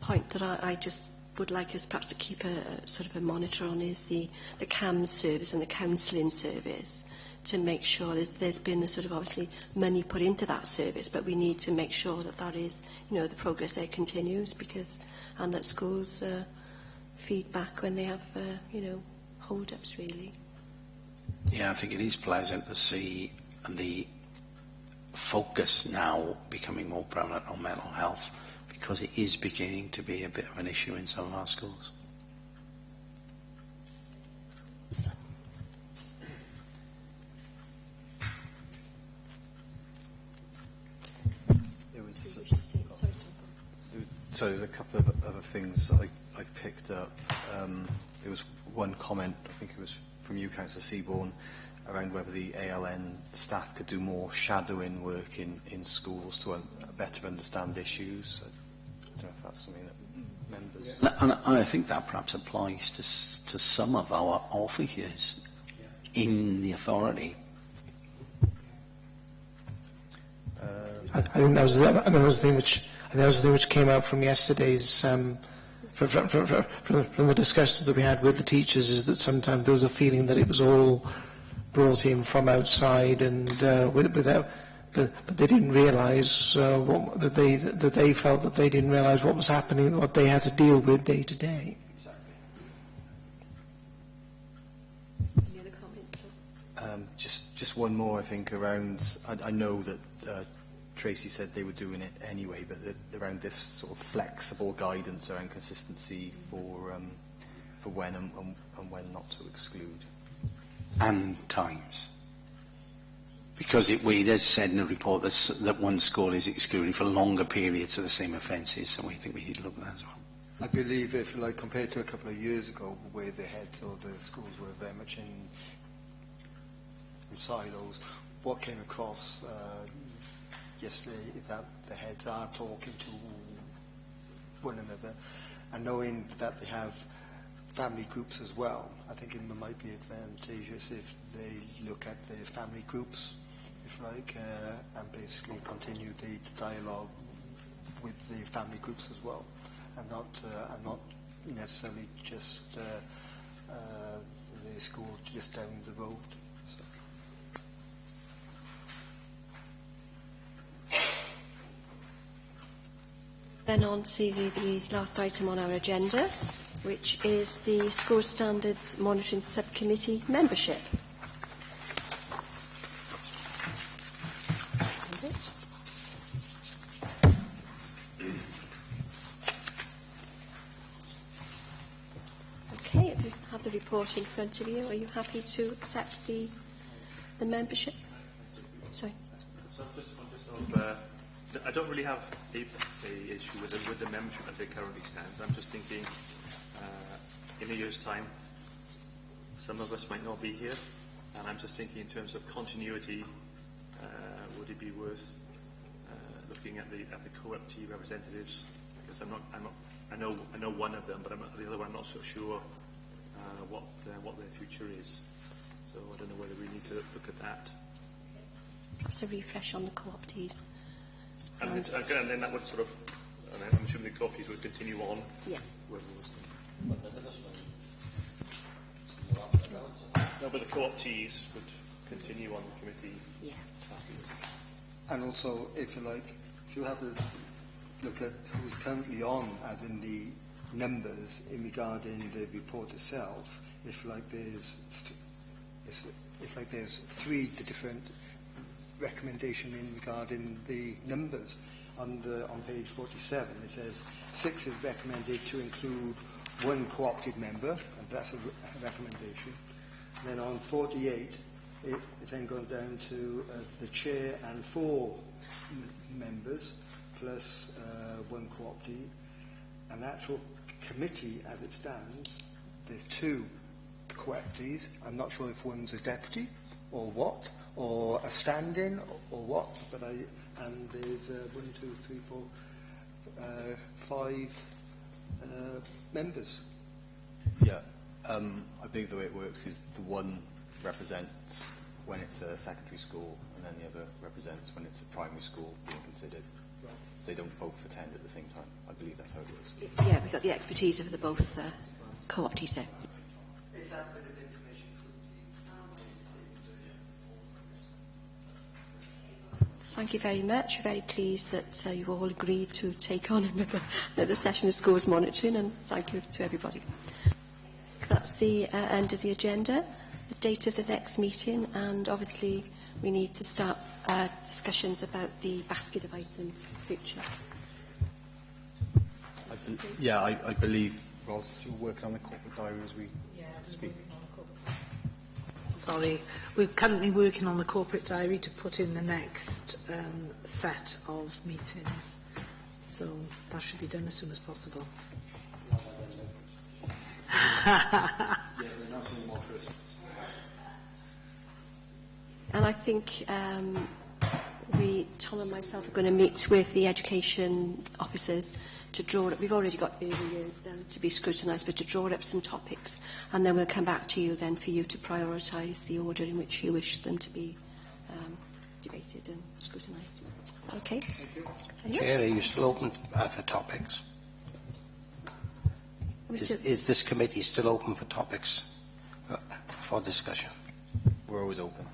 Point that I just would like us perhaps to keep a sort of a monitor on is the CAMS service and the counselling service, to make sure that there's been a sort of obviously money put into that service, but we need to make sure that that is, you know, the progress there continues, because, and that schools feedback when they have, hold-ups really. Yeah, I think it is pleasant to see the focus now becoming more prevalent on mental health, because it is beginning to be a bit of an issue in some of our schools. So there's a couple of other things that I picked up. There was one comment, I think it was from you, Councillor Seaborn, around whether the ALN staff could do more shadowing work in schools to better understand issues. I don't know if that's something that members... And I think that perhaps applies to some of our officers in the authority. I think that was the thing which came out from yesterday's from the discussions that we had with the teachers, is that sometimes there was a feeling that it was all brought in from outside and without. But they didn't realise that they felt that they didn't realise what was happening, what they had to deal with day to day. Any other comments? Just one more, I think, around. I know that Tracy said they were doing it anyway, but around this sort of flexible guidance around consistency for when and when not to exclude. And times. Because it does said in the report that one school is excluding for longer periods of the same offences, so we think we need to look at that as well. I believe if, like, compared to a couple of years ago, where the heads of the schools were very much in silos, what came across yesterday is that the heads are talking to one another, and knowing that they have family groups as well. I think it might be advantageous if they look at their family groups, if like, and basically continue the dialogue with the family groups as well, and not necessarily just the school just down the road. So. Then on to the last item on our agenda, which is the School Standards Monitoring Subcommittee membership. Okay, if you have the report in front of you, are you happy to accept the membership? Sorry. So I don't really have a issue with the membership as it currently stands. I'm just thinking, in a year's time, some of us might not be here, and I'm just thinking in terms of continuity, would it be worth looking at the co-op T representatives? Because I know one of them, but the other one I'm not so sure what their future is. So I don't know whether we need to look at that. Perhaps a refresh on the co-op Ts. And then that would sort of, I'm assuming the copies would continue on. Yeah. No, but the co-op Ts would continue on the committee. Yeah. And also, if you like, if you have a look at who's currently on, as in the numbers in regarding the report itself, if like there's three different recommendation in regarding the numbers. On page 47 it says 6 is recommended to include 1 co-opted member, and that's a recommendation. Then on 48 it then goes down to the chair and 4 members plus 1 co-optee. An actual committee as it stands, there's 2 co-optees. I'm not sure if one's a deputy or what, or a stand-in or what, but and there's 1, 2, 3, 4, 5 members. Yeah, I believe the way it works is the one represents when it's a secondary school, and then the other represents when it's a primary school being considered. Right. So they don't both attend at the same time. I believe that's how it works. Yeah, we've got the expertise of the both co-optees there. Is that bit of information Thank you very much. We're very pleased that you've all agreed to take on another session of schools monitoring, and thank you to everybody. That's the end of the agenda, the date of the next meeting, and obviously we need to start discussions about the basket of items for the future. I believe, Ros, you're working on the corporate diary as we speak. Sorry, we're currently working on the corporate diary to put in the next set of meetings. So that should be done as soon as possible. And I think Tom and myself are going to meet with the education officers to draw up, we've already got early years down to be scrutinised, but to draw up some topics, and then we'll come back to you then for you to prioritise the order in which you wish them to be debated and scrutinised. Okay. Chair, are you still open for topics? Is this committee still open for topics for discussion? We're always open.